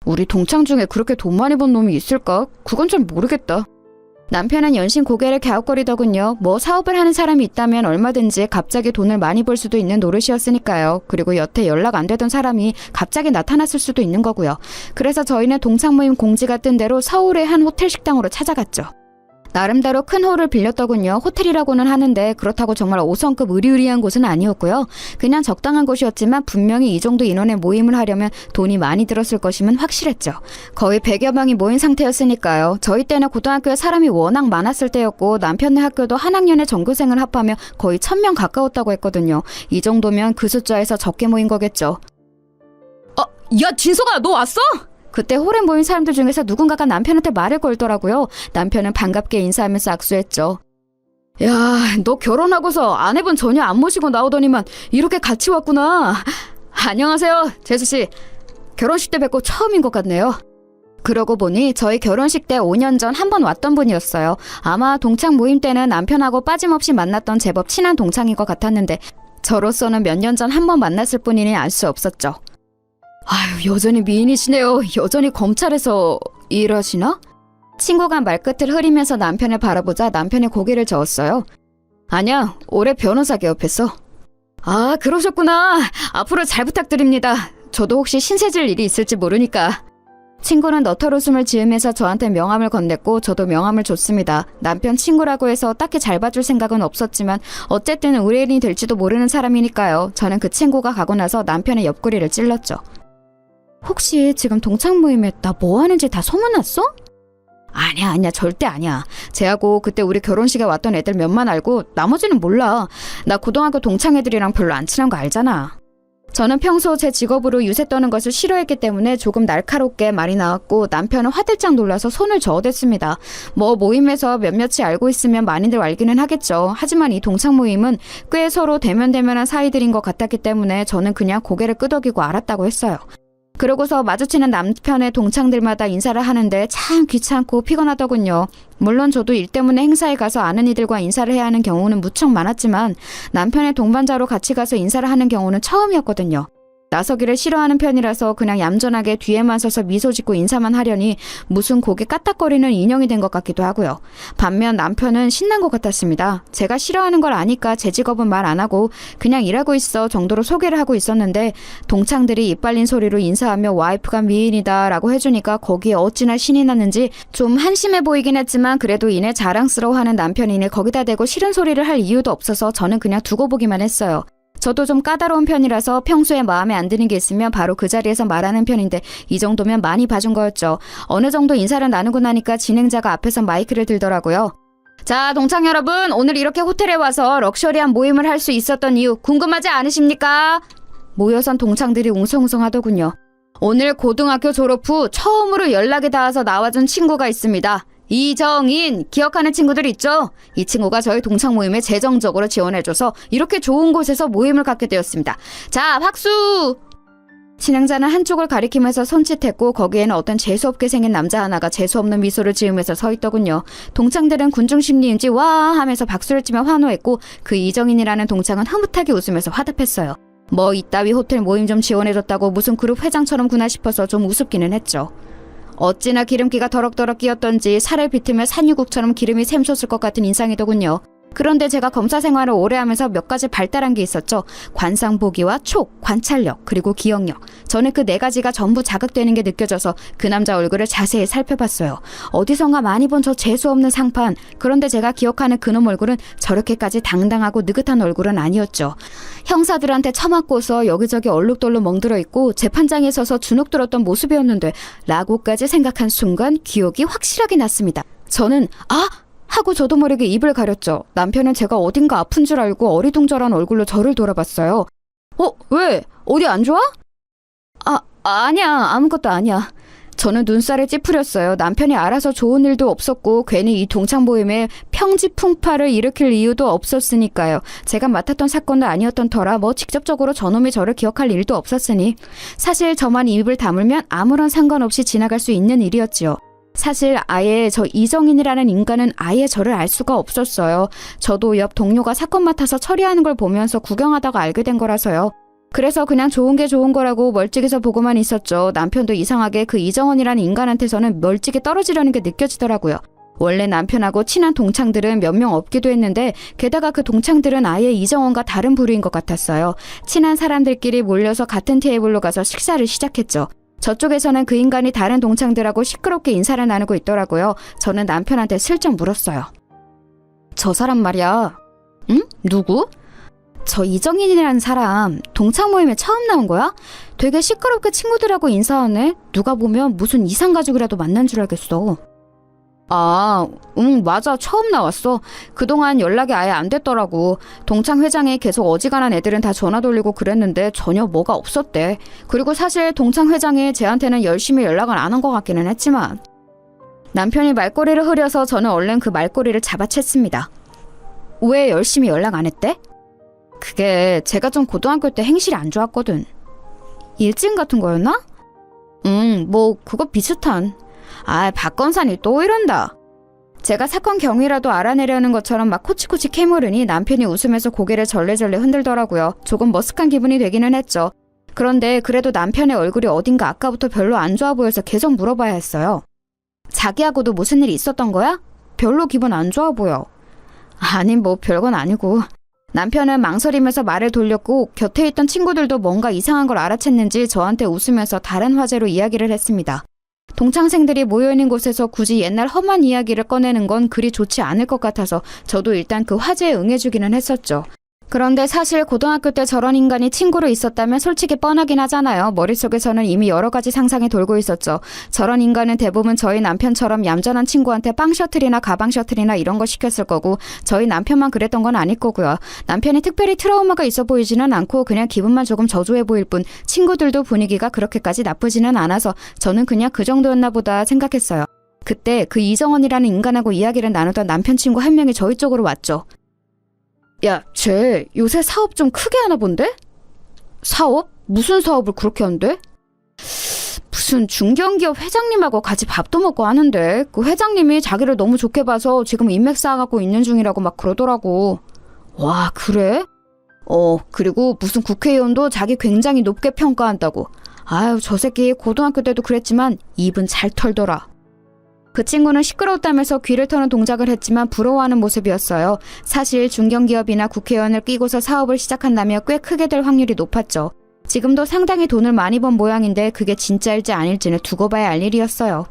우리 동창 중에 그렇게 돈 많이 번 놈이 있을까? 그건 잘 모르겠다. 남편은 연신 고개를 갸웃거리더군요. 뭐 사업을 하는 사람이 있다면 얼마든지 갑자기 돈을 많이 벌 수도 있는 노릇이었으니까요. 그리고 여태 연락 안 되던 사람이 갑자기 나타났을 수도 있는 거고요. 그래서 저희는 동창 모임 공지가 뜬 대로 서울의 한 호텔 식당으로 찾아갔죠. 나름대로 큰 홀을 빌렸더군요. 호텔이라고는 하는데 그렇다고 정말 5성급 으리으리한 곳은 아니었고요. 그냥 적당한 곳이었지만 분명히 이 정도 인원의 모임을 하려면 돈이 많이 들었을 것임은 확실했죠. 거의 100여 명이 모인 상태였으니까요. 저희 때는 고등학교에 사람이 워낙 많았을 때였고 남편네 학교도 한 학년의 전교생을 합하면 거의 1000명 가까웠다고 했거든요. 이 정도면 그 숫자에서 적게 모인 거겠죠. 야 진석아 너 왔어? 그때 홀에 모인 사람들 중에서 누군가가 남편한테 말을 걸더라고요. 남편은 반갑게 인사하면서 악수했죠. 야, 너 결혼하고서 아내분 전혀 안 모시고 나오더니만 이렇게 같이 왔구나. 안녕하세요, 재수씨. 결혼식 때 뵙고 처음인 것 같네요. 그러고 보니 저희 결혼식 때 5년 전 한 번 왔던 분이었어요. 아마 동창 모임 때는 남편하고 빠짐없이 만났던 제법 친한 동창인 것 같았는데 저로서는 몇 년 전 한 번 만났을 뿐이니 알 수 없었죠. 아유, 여전히 미인이시네요. 여전히 검찰에서 일하시나? 친구가 말끝을 흐리면서 남편을 바라보자 남편이 고개를 저었어요. 아니야, 올해 변호사 개업했어. 아, 그러셨구나. 앞으로 잘 부탁드립니다. 저도 혹시 신세질 일이 있을지 모르니까. 친구는 너털 웃음을 지으면서 저한테 명함을 건넸고 저도 명함을 줬습니다. 남편 친구라고 해서 딱히 잘 봐줄 생각은 없었지만 어쨌든 의뢰인이 될지도 모르는 사람이니까요. 저는 그 친구가 가고 나서 남편의 옆구리를 찔렀죠. 혹시 지금 동창 모임에 나 뭐 하는지 다 소문났어? 아니야 절대 아니야. 쟤하고 그때 우리 결혼식에 왔던 애들 몇만 알고 나머지는 몰라. 나 고등학교 동창 애들이랑 별로 안 친한 거 알잖아. 저는 평소 제 직업으로 유세 떠는 것을 싫어했기 때문에 조금 날카롭게 말이 나왔고 남편은 화들짝 놀라서 손을 저어댔습니다. 뭐 모임에서 몇몇이 알고 있으면 많이들 알기는 하겠죠. 하지만 이 동창 모임은 꽤 서로 대면대면한 사이들인 것 같았기 때문에 저는 그냥 고개를 끄덕이고 알았다고 했어요. 그러고서 마주치는 남편의 동창들마다 인사를 하는데 참 귀찮고 피곤하더군요. 물론 저도 일 때문에 행사에 가서 아는 이들과 인사를 해야 하는 경우는 무척 많았지만 남편의 동반자로 같이 가서 인사를 하는 경우는 처음이었거든요. 나서기를 싫어하는 편이라서 그냥 얌전하게 뒤에만 서서 미소 짓고 인사만 하려니 무슨 고개 까딱거리는 인형이 된 것 같기도 하고요. 반면 남편은 신난 것 같았습니다. 제가 싫어하는 걸 아니까 제 직업은 말 안 하고 그냥 일하고 있어 정도로 소개를 하고 있었는데 동창들이 입 빨린 소리로 인사하며 와이프가 미인이다 라고 해주니까 거기에 어찌나 신이 났는지 좀 한심해 보이긴 했지만 그래도 이내 자랑스러워하는 남편이니 거기다 대고 싫은 소리를 할 이유도 없어서 저는 그냥 두고 보기만 했어요. 저도 좀 까다로운 편이라서 평소에 마음에 안 드는 게 있으면 바로 그 자리에서 말하는 편인데 이 정도면 많이 봐준 거였죠. 어느 정도 인사를 나누고 나니까 진행자가 앞에서 마이크를 들더라고요. 자, 동창 여러분, 오늘 이렇게 호텔에 와서 럭셔리한 모임을 할 수 있었던 이유 궁금하지 않으십니까? 모여선 동창들이 웅성웅성 하더군요. 오늘 고등학교 졸업 후 처음으로 연락이 닿아서 나와준 친구가 있습니다. 이정인 기억하는 친구들 있죠? 이 친구가 저희 동창 모임에 재정적으로 지원해줘서 이렇게 좋은 곳에서 모임을 갖게 되었습니다. 자, 박수! 진행자는 한쪽을 가리키면서 손짓했고 거기에는 어떤 재수없게 생긴 남자 하나가 재수없는 미소를 지으면서 서 있더군요. 동창들은 군중심리인지 와 하면서 박수를 치며 환호했고 그 이정인이라는 동창은 흐뭇하게 웃으면서 화답했어요. 뭐 이따위 호텔 모임 좀 지원해줬다고 무슨 그룹 회장처럼 구나 싶어서 좀 우습기는 했죠. 어찌나 기름기가 더럭더럭 끼었던지 살을 비트며 산유국처럼 기름이 샘솟을 것 같은 인상이더군요. 그런데 제가 검사 생활을 오래 하면서 몇 가지 발달한 게 있었죠. 관상보기와 촉, 관찰력, 그리고 기억력. 저는 그 네 가지가 전부 자극되는 게 느껴져서 그 남자 얼굴을 자세히 살펴봤어요. 어디선가 많이 본 저 재수없는 상판. 그런데 제가 기억하는 그놈 얼굴은 저렇게까지 당당하고 느긋한 얼굴은 아니었죠. 형사들한테 처맞고서 여기저기 얼룩덜룩 멍들어 있고 재판장에 서서 주눅 들었던 모습이었는데 라고까지 생각한 순간 기억이 확실하게 났습니다. 저는 하고 저도 모르게 입을 가렸죠. 남편은 제가 어딘가 아픈 줄 알고 어리둥절한 얼굴로 저를 돌아봤어요. 왜? 어디 안 좋아? 아니야. 아무것도 아니야. 저는 눈살을 찌푸렸어요. 남편이 알아서 좋은 일도 없었고 괜히 이 동창 모임에 평지풍파를 일으킬 이유도 없었으니까요. 제가 맡았던 사건도 아니었던 터라 뭐 직접적으로 저놈이 저를 기억할 일도 없었으니 사실 저만 입을 다물면 아무런 상관없이 지나갈 수 있는 일이었지요. 사실 아예 저 이정인이라는 인간은 아예 저를 알 수가 없었어요. 저도 옆 동료가 사건 맡아서 처리하는 걸 보면서 구경하다가 알게 된 거라서요. 그래서 그냥 좋은 게 좋은 거라고 멀찍이서 보고만 있었죠. 남편도 이상하게 그 이정원이라는 인간한테서는 멀찍이 떨어지려는 게 느껴지더라고요. 원래 남편하고 친한 동창들은 몇 명 없기도 했는데 게다가 그 동창들은 아예 이정원과 다른 부류인 것 같았어요. 친한 사람들끼리 몰려서 같은 테이블로 가서 식사를 시작했죠. 저쪽에서는 그 인간이 다른 동창들하고 시끄럽게 인사를 나누고 있더라고요. 저는 남편한테 슬쩍 물었어요. 저 사람 말이야. 응? 누구? 저 이정인이라는 사람 동창 모임에 처음 나온 거야? 되게 시끄럽게 친구들하고 인사하네. 누가 보면 무슨 이상가족이라도 만난 줄 알겠어. 맞아. 처음 나왔어. 그동안 연락이 아예 안 됐더라고. 동창 회장이 계속 어지간한 애들은 다 전화 돌리고 그랬는데 전혀 뭐가 없었대. 그리고 사실 동창 회장이 쟤한테는 열심히 연락을 안 한 것 같기는 했지만. 남편이 말꼬리를 흐려서 저는 얼른 그 말꼬리를 잡아챘습니다. 왜 열심히 연락 안 했대? 그게 제가 좀 고등학교 때 행실이 안 좋았거든. 일진 같은 거였나? 뭐 그거 비슷한. 박건산이 또 이런다. 제가 사건 경위라도 알아내려는 것처럼 막 코치코치 캐물으니 남편이 웃으면서 고개를 절레절레 흔들더라고요. 조금 머쓱한 기분이 되기는 했죠. 그런데 그래도 남편의 얼굴이 어딘가 아까부터 별로 안 좋아 보여서 계속 물어봐야 했어요. 자기하고도 무슨 일이 있었던 거야? 별로 기분 안 좋아 보여. 아니 뭐 별건 아니고. 남편은 망설이면서 말을 돌렸고 곁에 있던 친구들도 뭔가 이상한 걸 알아챘는지 저한테 웃으면서 다른 화제로 이야기를 했습니다. 동창생들이 모여있는 곳에서 굳이 옛날 험한 이야기를 꺼내는 건 그리 좋지 않을 것 같아서 저도 일단 그 화제에 응해주기는 했었죠. 그런데 사실 고등학교 때 저런 인간이 친구로 있었다면 솔직히 뻔하긴 하잖아요. 머릿속에서는 이미 여러 가지 상상이 돌고 있었죠. 저런 인간은 대부분 저희 남편처럼 얌전한 친구한테 빵 셔틀이나 가방 셔틀이나 이런 거 시켰을 거고 저희 남편만 그랬던 건 아닐 거고요. 남편이 특별히 트라우마가 있어 보이지는 않고 그냥 기분만 조금 저조해 보일 뿐 친구들도 분위기가 그렇게까지 나쁘지는 않아서 저는 그냥 그 정도였나 보다 생각했어요. 그때 그 이정원이라는 인간하고 이야기를 나누던 남편 친구 한 명이 저희 쪽으로 왔죠. 야, 쟤 요새 사업 좀 크게 하나 본데? 사업? 무슨 사업을 그렇게 한대? 무슨 중견기업 회장님하고 같이 밥도 먹고 하는데 그 회장님이 자기를 너무 좋게 봐서 지금 인맥 쌓아가고 있는 중이라고 막 그러더라고. 와, 그래? 그리고 무슨 국회의원도 자기 굉장히 높게 평가한다고. 아유, 저 새끼 고등학교 때도 그랬지만 입은 잘 털더라. 그 친구는 시끄러웠다면서 귀를 터는 동작을 했지만 부러워하는 모습이었어요. 사실 중견기업이나 국회의원을 끼고서 사업을 시작한다면 꽤 크게 될 확률이 높았죠. 지금도 상당히 돈을 많이 번 모양인데 그게 진짜일지 아닐지는 두고 봐야 알 일이었어요.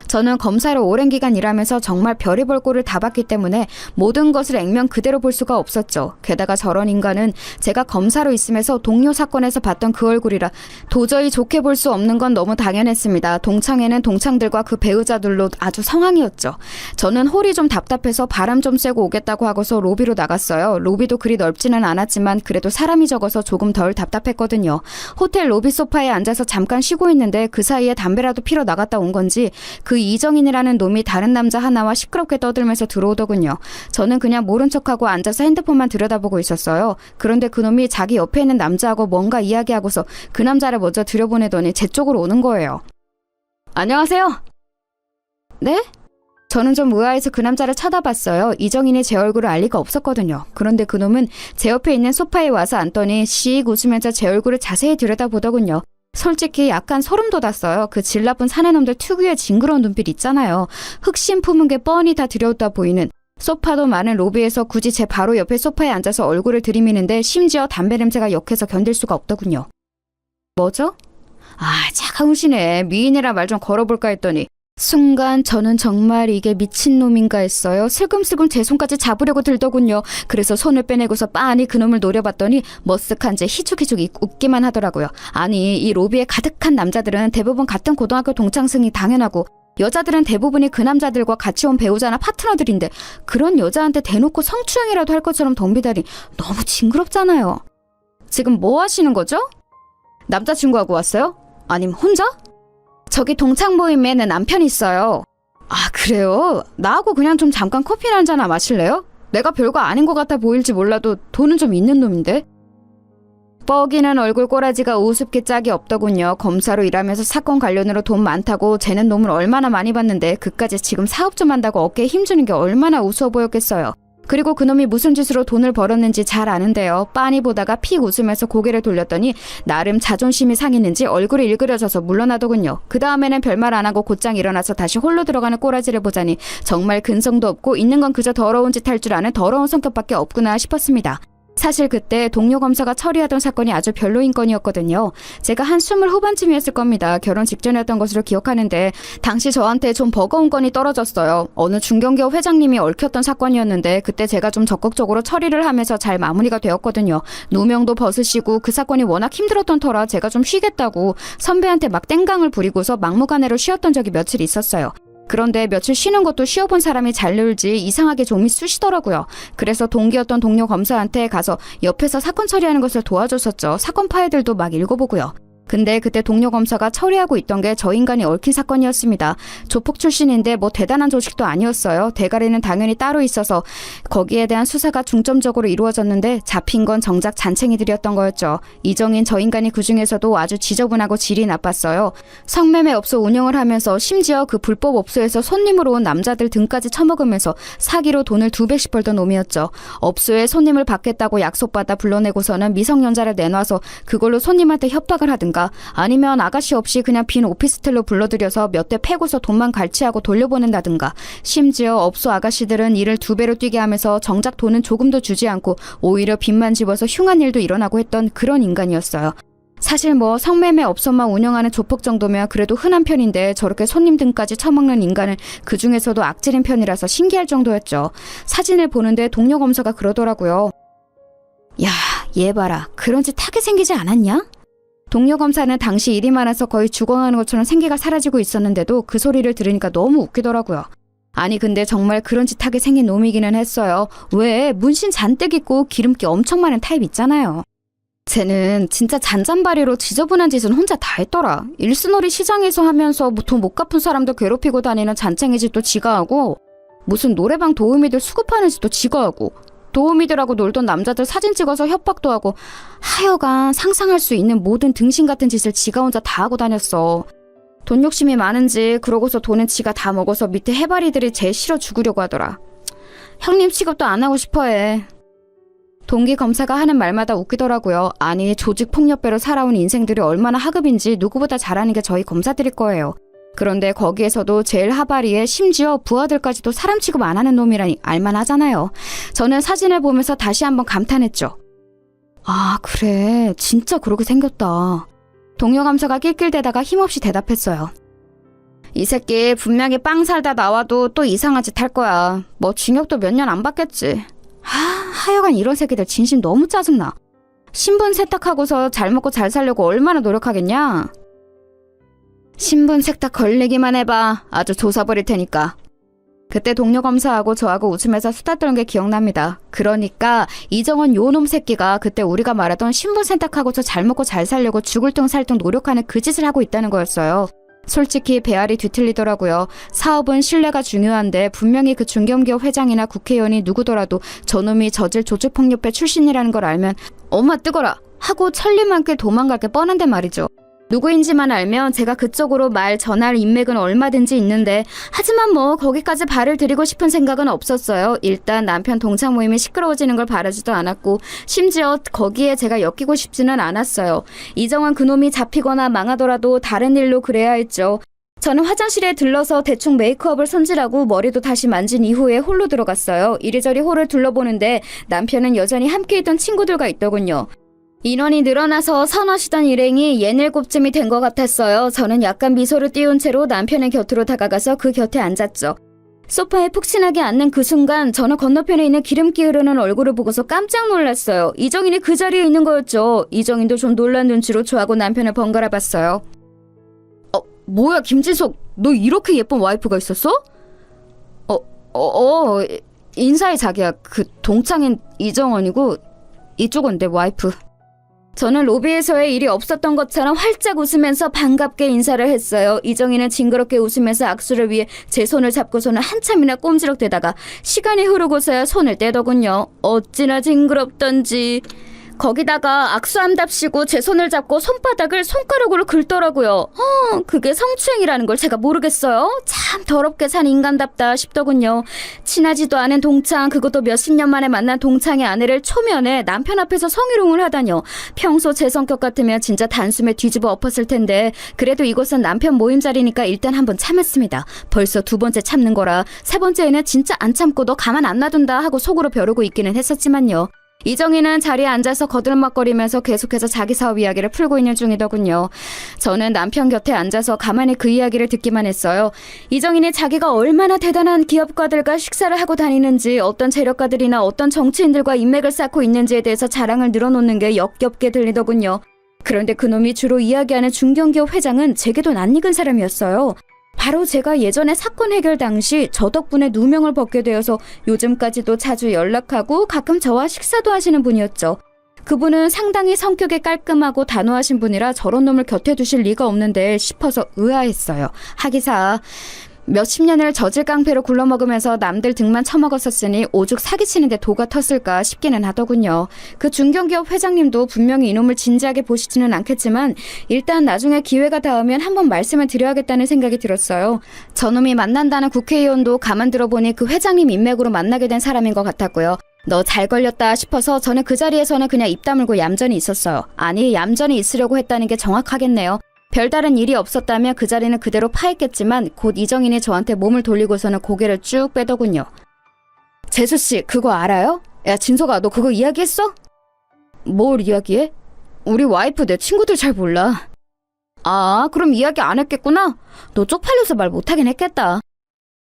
저는 검사로 오랜 기간 일하면서 정말 별의별 꼴을 다 봤기 때문에 모든 것을 액면 그대로 볼 수가 없었죠. 게다가 저런 인간은 제가 검사로 있으면서 동료 사건에서 봤던 그 얼굴이라 도저히 좋게 볼 수 없는 건 너무 당연했습니다. 동창회는 동창들과 그 배우자들로 아주 성황이었죠. 저는 홀이 좀 답답해서 바람 좀 쐬고 오겠다고 하고서 로비로 나갔어요. 로비도 그리 넓지는 않았지만 그래도 사람이 적어서 조금 덜 답답했거든요. 호텔 로비 소파에 앉아서 잠깐 쉬고 있는데 그 사이에 담배라도 피러 나갔다 온 건지 그 이정인이라는 놈이 다른 남자 하나와 시끄럽게 떠들면서 들어오더군요. 저는 그냥 모른 척하고 앉아서 핸드폰만 들여다보고 있었어요. 그런데 그 놈이 자기 옆에 있는 남자하고 뭔가 이야기하고서 그 남자를 먼저 들여보내더니 제 쪽으로 오는 거예요. 안녕하세요. 네? 저는 좀 의아해서 그 남자를 쳐다봤어요. 이정인이 제 얼굴을 알 리가 없었거든요. 그런데 그 놈은 제 옆에 있는 소파에 와서 앉더니 씩 웃으면서 제 얼굴을 자세히 들여다보더군요. 솔직히 약간 소름 돋았어요. 그 질 나쁜 사내놈들 특유의 징그러운 눈빛 있잖아요. 흑심 품은 게 뻔히 다 들여다 보이는. 소파도 많은 로비에서 굳이 제 바로 옆에 소파에 앉아서 얼굴을 들이미는데 심지어 담배 냄새가 역해서 견딜 수가 없더군요. 뭐죠? 차가우시네. 미인이라 말 좀 걸어볼까 했더니 순간 저는 정말 이게 미친놈인가 했어요. 슬금슬금 제 손까지 잡으려고 들더군요. 그래서 손을 빼내고서 빤히 그놈을 노려봤더니 머쓱한 채 희죽희죽 웃기만 하더라고요. 아니, 이 로비에 가득한 남자들은 대부분 같은 고등학교 동창생이 당연하고 여자들은 대부분이 그 남자들과 같이 온 배우자나 파트너들인데 그런 여자한테 대놓고 성추행이라도 할 것처럼 덤비다니 너무 징그럽잖아요. 지금 뭐 하시는 거죠? 남자친구하고 왔어요? 아님 혼자? 저기 동창 모임에는 남편이 있어요. 그래요? 나하고 그냥 좀 잠깐 커피나 한잔 마실래요? 내가 별거 아닌 것 같아 보일지 몰라도 돈은 좀 있는 놈인데. 뻐기는 얼굴 꼬라지가 우습게 짝이 없더군요. 검사로 일하면서 사건 관련으로 돈 많다고 쟤는 놈을 얼마나 많이 봤는데 그까지 지금 사업 좀 한다고 어깨에 힘주는 게 얼마나 우스워 보였겠어요. 그리고 그놈이 무슨 짓으로 돈을 벌었는지 잘 아는데요. 빤히 보다가 픽 웃으면서 고개를 돌렸더니 나름 자존심이 상했는지 얼굴이 일그러져서 물러나더군요. 그 다음에는 별말 안 하고 곧장 일어나서 다시 홀로 들어가는 꼬라지를 보자니 정말 근성도 없고 있는 건 그저 더러운 짓 할 줄 아는 더러운 성격밖에 없구나 싶었습니다. 사실 그때 동료 검사가 처리하던 사건이 아주 별로인 건이었거든요. 제가 한 20 후반쯤이었을 겁니다. 결혼 직전이었던 것으로 기억하는데 당시 저한테 좀 버거운 건이 떨어졌어요. 어느 중견기업 회장님이 얽혔던 사건이었는데 그때 제가 좀 적극적으로 처리를 하면서 잘 마무리가 되었거든요. 누명도 벗으시고 그 사건이 워낙 힘들었던 터라 제가 좀 쉬겠다고 선배한테 막 땡강을 부리고서 막무가내로 쉬었던 적이 며칠 있었어요. 그런데 며칠 쉬는 것도 쉬어본 사람이 잘 늘지 이상하게 좀이 쑤시더라고요. 그래서 동기였던 동료 검사한테 가서 옆에서 사건 처리하는 것을 도와줬었죠. 사건 파일들도 막 읽어보고요. 근데 그때 동료 검사가 처리하고 있던 게 저 인간이 얽힌 사건이었습니다. 조폭 출신인데 뭐 대단한 조직도 아니었어요. 대가리는 당연히 따로 있어서 거기에 대한 수사가 중점적으로 이루어졌는데 잡힌 건 정작 잔챙이들이었던 거였죠. 이정인 저 인간이 그중에서도 아주 지저분하고 질이 나빴어요. 성매매 업소 운영을 하면서 심지어 그 불법 업소에서 손님으로 온 남자들 등까지 처먹으면서 사기로 돈을 2배씩 벌던 놈이었죠. 업소에 손님을 받겠다고 약속받아 불러내고서는 미성년자를 내놔서 그걸로 손님한테 협박을 하든가 아니면 아가씨 없이 그냥 빈 오피스텔로 불러들여서 몇 대 패고서 돈만 갈취하고 돌려보낸다든가 심지어 업소 아가씨들은 일을 2배로 뛰게 하면서 정작 돈은 조금도 주지 않고 오히려 빚만 집어서 흉한 일도 일어나고 했던 그런 인간이었어요. 사실 뭐 성매매 업소만 운영하는 조폭 정도면 그래도 흔한 편인데 저렇게 손님 등까지 처먹는 인간은 그 중에서도 악질인 편이라서 신기할 정도였죠. 사진을 보는데 동료 검사가 그러더라고요. 야, 얘 봐라. 그런 짓 하게 생기지 않았냐? 동료 검사는 당시 일이 많아서 거의 죽어가는 것처럼 생기가 사라지고 있었는데도 그 소리를 들으니까 너무 웃기더라고요. 아니 근데 정말 그런 짓 하게 생긴 놈이기는 했어요. 왜 문신 잔뜩 있고 기름기 엄청 많은 타입 있잖아요. 쟤는 진짜 잔잔바리로 지저분한 짓은 혼자 다 했더라. 일순월이 시장에서 하면서 돈 못 갚은 사람도 괴롭히고 다니는 잔챙이 짓도 지가 하고 무슨 노래방 도우미들 수급하는 짓도 지가 하고 도우미들하고 놀던 남자들 사진 찍어서 협박도 하고 하여간 상상할 수 있는 모든 등신 같은 짓을 지가 혼자 다 하고 다녔어. 돈 욕심이 많은지 그러고서 돈은 지가 다 먹어서 밑에 해바리들이 제일 싫어 죽으려고 하더라. 형님 취급도 안 하고 싶어해. 동기 검사가 하는 말마다 웃기더라고요. 아니 조직 폭력배로 살아온 인생들이 얼마나 하급인지 누구보다 잘 아는 게 저희 검사들일 거예요. 그런데 거기에서도 제일 하바리에 심지어 부하들까지도 사람 취급 안 하는 놈이라니 알만하잖아요. 저는 사진을 보면서 다시 한번 감탄했죠. 아 그래 진짜 그러게 생겼다. 동료 감사가 낄낄대다가 힘없이 대답했어요. 이 새끼 분명히 빵 살다 나와도 또 이상한 짓 할 거야. 뭐 징역도 몇 년 안 받겠지. 하여간 이런 새끼들 진심 너무 짜증나. 신분 세탁하고서 잘 먹고 잘 살려고 얼마나 노력하겠냐? 신분 세탁 걸리기만 해봐. 아주 조사 버릴 테니까. 그때 동료 검사하고 저하고 웃으면서 수다 떠는 게 기억납니다. 그러니까 이정원 요놈 새끼가 그때 우리가 말하던 신분 세탁하고서 잘 먹고 잘 살려고 죽을 둥 살 둥 노력하는 그 짓을 하고 있다는 거였어요. 솔직히 배알이 뒤틀리더라고요. 사업은 신뢰가 중요한데 분명히 그 중견기업 회장이나 국회의원이 누구더라도 저놈이 저질 조직폭력배 출신이라는 걸 알면 엄마 뜨거라 하고 천리만께 도망갈 게 뻔한데 말이죠. 누구인지만 알면 제가 그쪽으로 말 전할 인맥은 얼마든지 있는데 하지만 뭐 거기까지 발을 들이고 싶은 생각은 없었어요. 일단 남편 동창 모임이 시끄러워지는 걸 바라지도 않았고 심지어 거기에 제가 엮이고 싶지는 않았어요. 이정원 그놈이 잡히거나 망하더라도 다른 일로 그래야 했죠. 저는 화장실에 들러서 대충 메이크업을 손질하고 머리도 다시 만진 이후에 홀로 들어갔어요. 이리저리 홀을 둘러보는데 남편은 여전히 함께 있던 친구들과 있더군요. 인원이 늘어나서 서너시던 일행이 67쯤이 된 것 같았어요. 저는 약간 미소를 띄운 채로 남편의 곁으로 다가가서 그 곁에 앉았죠. 소파에 푹신하게 앉는 그 순간 저는 건너편에 있는 기름기 흐르는 얼굴을 보고서 깜짝 놀랐어요. 이정인이 그 자리에 있는 거였죠. 이정인도 좀 놀란 눈치로 저하고 남편을 번갈아 봤어요. 뭐야 김진석, 너 이렇게 예쁜 와이프가 있었어? 인사해 자기야. 그 동창인 이정원이고 이쪽은 내 와이프. 저는 로비에서의 일이 없었던 것처럼 활짝 웃으면서 반갑게 인사를 했어요. 이정희는 징그럽게 웃으면서 악수를 위해 제 손을 잡고서는 한참이나 꼼지락대다가 시간이 흐르고서야 손을 떼더군요. 어찌나 징그럽던지. 거기다가 악수함답시고 제 손을 잡고 손바닥을 손가락으로 긁더라고요. 그게 성추행이라는 걸 제가 모르겠어요? 참 더럽게 산 인간답다 싶더군요. 친하지도 않은 동창, 그것도 몇십 년 만에 만난 동창의 아내를 초면에 남편 앞에서 성희롱을 하다뇨. 평소 제 성격 같으면 진짜 단숨에 뒤집어 엎었을 텐데 그래도 이곳은 남편 모임 자리니까 일단 한번 참았습니다. 벌써 두 번째 참는 거라 세 번째에는 진짜 안 참고 너 가만 안 놔둔다 하고 속으로 벼르고 있기는 했었지만요. 이정희는 자리에 앉아서 거들먹거리면서 계속해서 자기 사업 이야기를 풀고 있는 중이더군요. 저는 남편 곁에 앉아서 가만히 그 이야기를 듣기만 했어요. 이정희는 자기가 얼마나 대단한 기업가들과 식사를 하고 다니는지, 어떤 재력가들이나 어떤 정치인들과 인맥을 쌓고 있는지에 대해서 자랑을 늘어놓는 게 역겹게 들리더군요. 그런데 그놈이 주로 이야기하는 중견기업 회장은 제게도 낯익은 사람이었어요. 바로 제가 예전에 사건 해결 당시 저 덕분에 누명을 벗게 되어서 요즘까지도 자주 연락하고 가끔 저와 식사도 하시는 분이었죠. 그분은 상당히 성격이 깔끔하고 단호하신 분이라 저런 놈을 곁에 두실 리가 없는데 싶어서 의아했어요. 하기사 몇십 년을 저질 깡패로 굴러먹으면서 남들 등만 처먹었었으니 오죽 사기치는데 도가 텄을까 싶기는 하더군요. 그 중견기업 회장님도 분명히 이놈을 진지하게 보시지는 않겠지만 일단 나중에 기회가 닿으면 한번 말씀을 드려야겠다는 생각이 들었어요. 저놈이 만난다는 국회의원도 가만 들어보니 그 회장님 인맥으로 만나게 된 사람인 것 같았고요. 너 잘 걸렸다 싶어서 저는 그 자리에서는 그냥 입 다물고 얌전히 있었어요. 아니, 얌전히 있으려고 했다는 게 정확하겠네요. 별다른 일이 없었다면 그 자리는 그대로 파했겠지만 곧 이정인이 저한테 몸을 돌리고서는 고개를 쭉 빼더군요. 재수씨, 그거 알아요? 야, 진석아, 너 그거 이야기했어? 뭘 이야기해? 우리 와이프 내 친구들 잘 몰라. 아, 그럼 이야기 안 했겠구나? 너 쪽팔려서 말 못하긴 했겠다.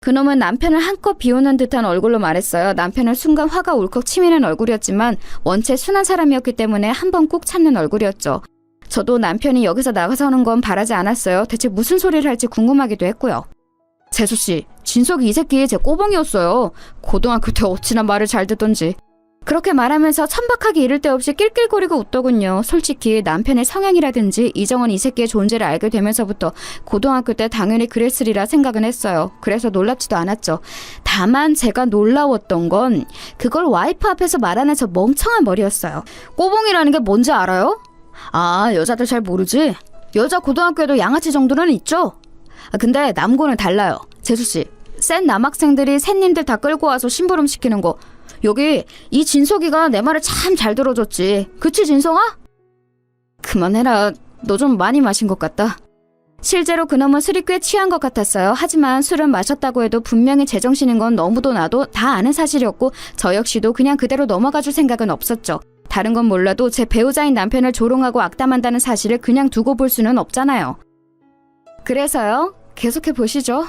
그놈은 남편을 한껏 비우는 듯한 얼굴로 말했어요. 남편은 순간 화가 울컥 치미는 얼굴이었지만 원체 순한 사람이었기 때문에 한 번 꾹 참는 얼굴이었죠. 저도 남편이 여기서 나가서는 건 바라지 않았어요. 대체 무슨 소리를 할지 궁금하기도 했고요. 재수씨, 진석이 이 새끼 제 꼬봉이었어요. 고등학교 때 어찌나 말을 잘 듣던지. 그렇게 말하면서 천박하게 이를 데 없이 낄낄거리고 웃더군요. 솔직히 남편의 성향이라든지 이정원 이 새끼의 존재를 알게 되면서부터 고등학교 때 당연히 그랬으리라 생각은 했어요. 그래서 놀랍지도 않았죠. 다만 제가 놀라웠던 건 그걸 와이프 앞에서 말하는 저 멍청한 머리였어요. 꼬봉이라는 게 뭔지 알아요? 아, 여자들 잘 모르지? 여자 고등학교에도 양아치 정도는 있죠? 근데 남고는 달라요. 재수씨, 센 남학생들이 샌님들 다 끌고 와서 심부름 시키는 거, 여기 이 진석이가 내 말을 참 잘 들어줬지. 그치 진성아? 그만해라. 너 좀 많이 마신 것 같다. 실제로 그놈은 술이 꽤 취한 것 같았어요. 하지만 술은 마셨다고 해도 분명히 제정신인 건 너무도 나도 다 아는 사실이었고 저 역시도 그냥 그대로 넘어가줄 생각은 없었죠. 다른 건 몰라도 제 배우자인 남편을 조롱하고 악담한다는 사실을 그냥 두고 볼 수는 없잖아요. 그래서요? 계속해 보시죠.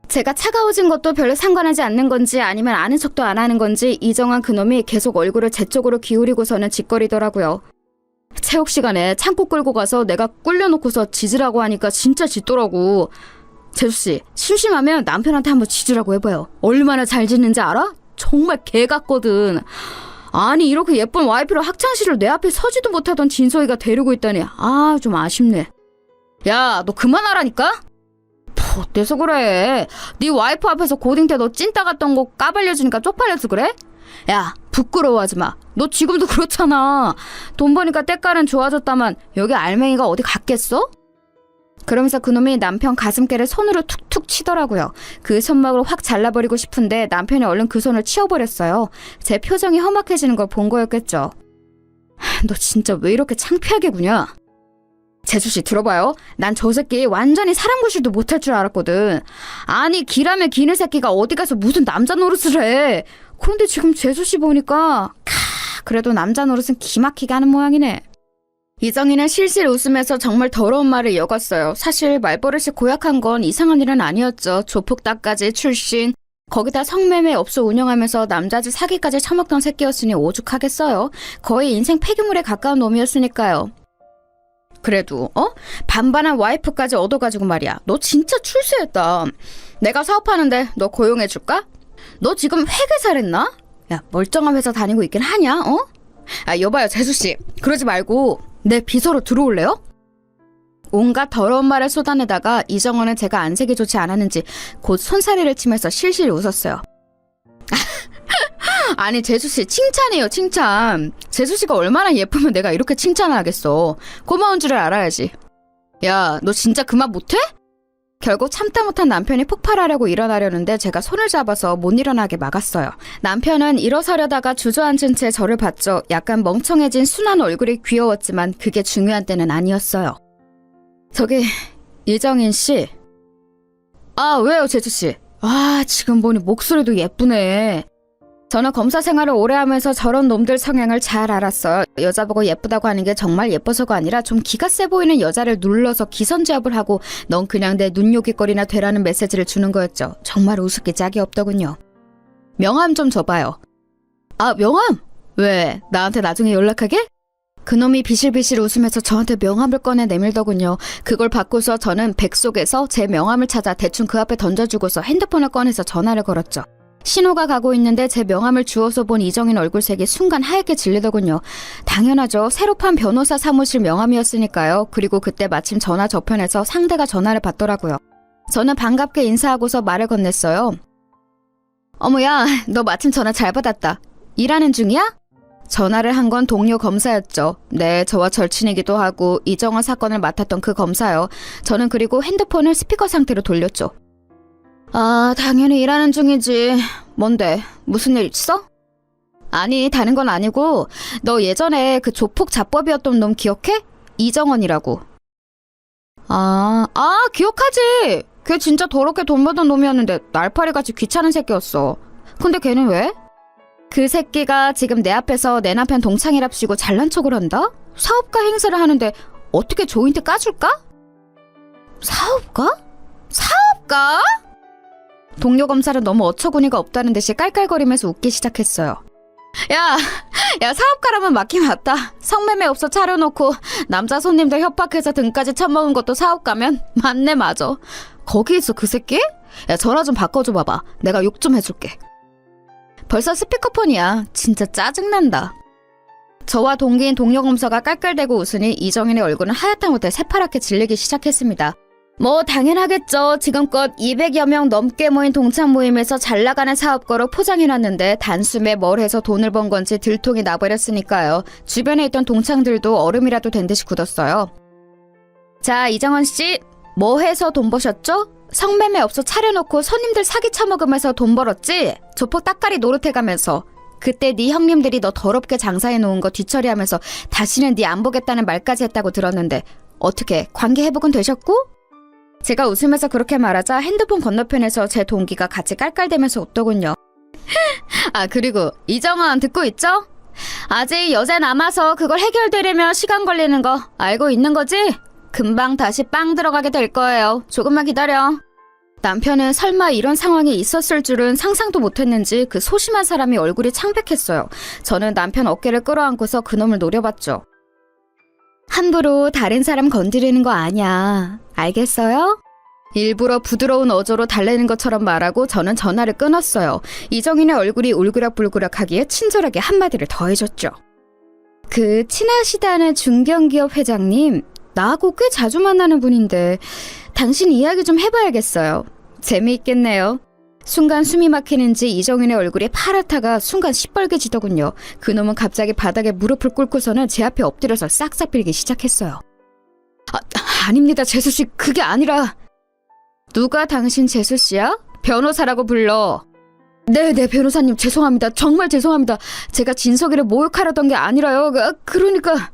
제가 차가워진 것도 별로 상관하지 않는 건지 아니면 아는 척도 안 하는 건지 이정환 그놈이 계속 얼굴을 제 쪽으로 기울이고서는 짓거리더라고요. 체육 시간에 창고 끌고 가서 내가 꿀려놓고서 짖으라고 하니까 진짜 짖더라고. 재수씨, 심심하면 남편한테 한번 짖으라고 해봐요. 얼마나 잘 짖는지 알아? 정말 개 같거든. 아니 이렇게 예쁜 와이프를 학창시절 내 앞에 서지도 못하던 진서이가 데리고 있다니 좀 아쉽네. 야, 너 그만하라니까? 어때서 그래? 네 와이프 앞에서 고딩 때 너 찐따 같던 거 까발려주니까 쪽팔려서 그래? 야, 부끄러워하지 마. 너 지금도 그렇잖아. 돈 버니까 때깔은 좋아졌다만 여기 알맹이가 어디 갔겠어? 그러면서 그놈이 남편 가슴께를 손으로 툭툭 치더라고요. 그 손목을 확 잘라버리고 싶은데 남편이 얼른 그 손을 치워버렸어요. 제 표정이 험악해지는 걸 본 거였겠죠. 너 진짜 왜 이렇게 창피하게 구냐? 재수씨 들어봐요. 난 저 새끼 완전히 사람 구실도 못할 줄 알았거든. 아니 기라면 기는 새끼가 어디 가서 무슨 남자 노릇을 해. 그런데 지금 재수씨 보니까 그래도 남자 노릇은 기막히게 하는 모양이네. 이정희는 실실 웃으면서 정말 더러운 말을 이어갔어요. 사실 말버릇이 고약한 건 이상한 일은 아니었죠. 조폭따까지 출신, 거기다 성매매 업소 운영하면서 남자들 사기까지 처먹던 새끼였으니 오죽하겠어요. 거의 인생 폐기물에 가까운 놈이었으니까요. 그래도 반반한 와이프까지 얻어가지고 말이야. 너 진짜 출세했다. 내가 사업하는데 너 고용해줄까? 너 지금 회계사랬나? 야, 멀쩡한 회사 다니고 있긴 하냐? 여봐요 재수씨, 그러지 말고 내 비서로 들어올래요? 온갖 더러운 말을 쏟아내다가 이정원은 제가 안색이 좋지 않았는지 곧 손사래를 치면서 실실 웃었어요. 아니 재수씨 칭찬이에요, 칭찬. 재수씨가 얼마나 예쁘면 내가 이렇게 칭찬을 하겠어. 고마운 줄을 알아야지. 야, 너 진짜 그만 못해? 결국 참다 못한 남편이 폭발하려고 일어나려는데 제가 손을 잡아서 못 일어나게 막았어요. 남편은 일어서려다가 주저앉은 채 저를 봤죠. 약간 멍청해진 순한 얼굴이 귀여웠지만 그게 중요한 때는 아니었어요. 저기 이정인 씨. 왜요 재수씨? 지금 보니 목소리도 예쁘네. 저는 검사 생활을 오래 하면서 저런 놈들 성향을 잘 알았어요. 여자 보고 예쁘다고 하는 게 정말 예뻐서가 아니라 좀 기가 세 보이는 여자를 눌러서 기선제압을 하고 넌 그냥 내 눈요깃거리나 되라는 메시지를 주는 거였죠. 정말 우습게 짝이 없더군요. 명함 좀 줘봐요. 명함? 왜? 나한테 나중에 연락하게? 그놈이 비실비실 웃으면서 저한테 명함을 꺼내 내밀더군요. 그걸 받고서 저는 백 속에서 제 명함을 찾아 대충 그 앞에 던져주고서 핸드폰을 꺼내서 전화를 걸었죠. 신호가 가고 있는데 제 명함을 주워서 본 이정인 얼굴색이 순간 하얗게 질리더군요. 당연하죠. 새로 판 변호사 사무실 명함이었으니까요. 그리고 그때 마침 전화 저편에서 상대가 전화를 받더라고요. 저는 반갑게 인사하고서 말을 건넸어요. 어머야, 너 마침 전화 잘 받았다. 일하는 중이야? 전화를 한 건 동료 검사였죠. 네, 저와 절친이기도 하고 이정원 사건을 맡았던 그 검사요. 저는 그리고 핸드폰을 스피커 상태로 돌렸죠. 당연히 일하는 중이지. 뭔데? 무슨 일 있어? 아니, 다른 건 아니고 너 예전에 그 조폭 자법이었던 놈 기억해? 이정원이라고. 기억하지. 걔 진짜 더럽게 돈 벌던 놈이었는데 날파리같이 귀찮은 새끼였어. 근데 걔는 왜? 그 새끼가 지금 내 앞에서 내 남편 동창이랍시고 잘난 척을 한다? 사업가 행세를 하는데 어떻게 조인트 까줄까? 사업가? 사업가? 동료 검사는 너무 어처구니가 없다는 듯이 깔깔거리면서 웃기 시작했어요. 야, 사업가라면 맞긴 맞다. 성매매 업소 차려놓고 남자 손님들 협박해서 등까지 쳐먹은 것도 사업가면 맞네, 맞아. 거기 있어 그 새끼? 야, 전화 좀 바꿔줘 봐봐. 내가 욕 좀 해줄게. 벌써 스피커폰이야. 진짜 짜증난다. 저와 동기인 동료 검사가 깔깔대고 웃으니 이정인의 얼굴은 하얗다못해 새파랗게 질리기 시작했습니다. 뭐 당연하겠죠. 지금껏 200여 명 넘게 모인 동창 모임에서 잘나가는 사업가로 포장해놨는데 단숨에 뭘 해서 돈을 번 건지 들통이 나버렸으니까요. 주변에 있던 동창들도 얼음이라도 된 듯이 굳었어요. 자, 이정원 씨, 뭐 해서 돈 버셨죠? 성매매 업소 차려놓고 손님들 사기 쳐먹으면서 돈 벌었지? 조폭 따까리 노릇해가면서. 그때 네 형님들이 너 더럽게 장사해놓은 거 뒤처리하면서 다시는 네 안 보겠다는 말까지 했다고 들었는데 어떻게 관계 회복은 되셨고? 제가 웃으면서 그렇게 말하자 핸드폰 건너편에서 제 동기가 같이 깔깔대면서 웃더군요. 그리고 이정원 듣고 있죠? 아직 여자 남아서 그걸 해결되려면 시간 걸리는 거 알고 있는 거지? 금방 다시 빵 들어가게 될 거예요. 조금만 기다려. 남편은 설마 이런 상황이 있었을 줄은 상상도 못했는지 그 소심한 사람이 얼굴이 창백했어요. 저는 남편 어깨를 끌어안고서 그놈을 노려봤죠. 함부로 다른 사람 건드리는 거 아니야. 알겠어요? 일부러 부드러운 어조로 달래는 것처럼 말하고 저는 전화를 끊었어요. 이정인의 얼굴이 울그락불그락하기에 친절하게 한마디를 더해줬죠. 그 친하시다는 중견기업 회장님, 나하고 꽤 자주 만나는 분인데 당신 이야기 좀 해봐야겠어요. 재미있겠네요. 순간 숨이 막히는지 이정인의 얼굴이 파랗다가 순간 시뻘개지더군요. 그놈은 갑자기 바닥에 무릎을 꿇고서는 제 앞에 엎드려서 싹싹 빌기 시작했어요. 아닙니다, 재수씨. 그게 아니라... 누가 당신 재수씨야? 변호사라고 불러. 네, 변호사님 죄송합니다. 정말 죄송합니다. 제가 진석이를 모욕하려던 게 아니라요. 그러니까...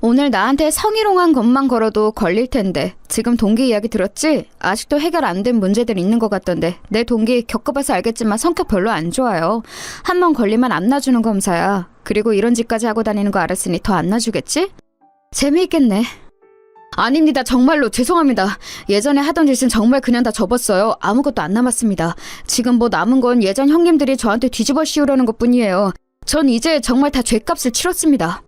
오늘 나한테 성희롱한 것만 걸어도 걸릴 텐데 지금 동기 이야기 들었지? 아직도 해결 안 된 문제들 있는 것 같던데 내 동기 겪어봐서 알겠지만 성격 별로 안 좋아요. 한 번 걸리면 안 놔주는 검사야. 그리고 이런 짓까지 하고 다니는 거 알았으니 더 안 놔주겠지? 재미있겠네. 아닙니다. 정말로 죄송합니다. 예전에 하던 짓은 정말 그냥 다 접었어요. 아무것도 안 남았습니다. 지금 뭐 남은 건 예전 형님들이 저한테 뒤집어 씌우려는 것뿐이에요. 전 이제 정말 다 죗값을 치렀습니다.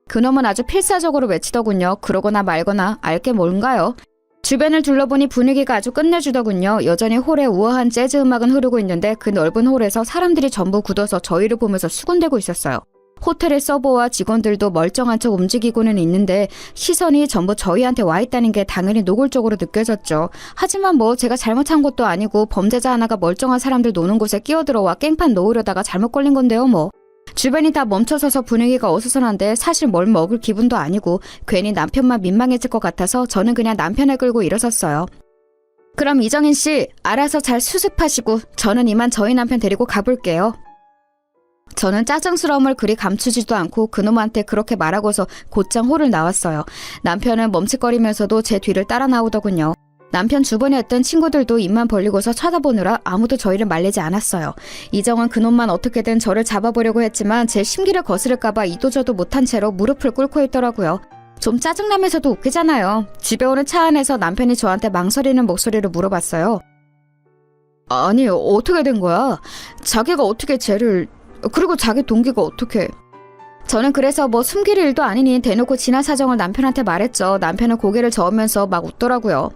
그놈은 아주 필사적으로 외치더군요. 그러거나 말거나 알게 뭔가요? 주변을 둘러보니 분위기가 아주 끝내주더군요. 여전히 홀에 우아한 재즈 음악은 흐르고 있는데 그 넓은 홀에서 사람들이 전부 굳어서 저희를 보면서 수군대고 있었어요. 호텔의 서버와 직원들도 멀쩡한 척 움직이고는 있는데 시선이 전부 저희한테 와 있다는 게 당연히 노골적으로 느껴졌죠. 하지만 뭐 제가 잘못한 것도 아니고 범죄자 하나가 멀쩡한 사람들 노는 곳에 끼어들어와 깽판 놓으려다가 잘못 걸린 건데요 뭐. 주변이 다 멈춰서서 분위기가 어수선한데 사실 뭘 먹을 기분도 아니고 괜히 남편만 민망해질 것 같아서 저는 그냥 남편을 끌고 일어섰어요. 그럼 이정인 씨 알아서 잘 수습하시고 저는 이만 저희 남편 데리고 가볼게요. 저는 짜증스러움을 그리 감추지도 않고 그놈한테 그렇게 말하고서 곧장 홀을 나왔어요. 남편은 멈칫거리면서도 제 뒤를 따라 나오더군요. 남편 주변에 있던 친구들도 입만 벌리고서 쳐다보느라 아무도 저희를 말리지 않았어요. 이정은 그놈만 어떻게든 저를 잡아보려고 했지만 제 심기를 거스를까봐 이도저도 못한 채로 무릎을 꿇고 있더라고요. 좀 짜증나면서도 웃기잖아요. 집에 오는 차 안에서 남편이 저한테 망설이는 목소리로 물어봤어요. 아니, 어떻게 된 거야? 자기가 어떻게 쟤를... 그리고 자기 동기가 어떻게... 저는 그래서 뭐 숨길 일도 아니니 대놓고 지난 사정을 남편한테 말했죠. 남편은 고개를 저으면서 막 웃더라고요.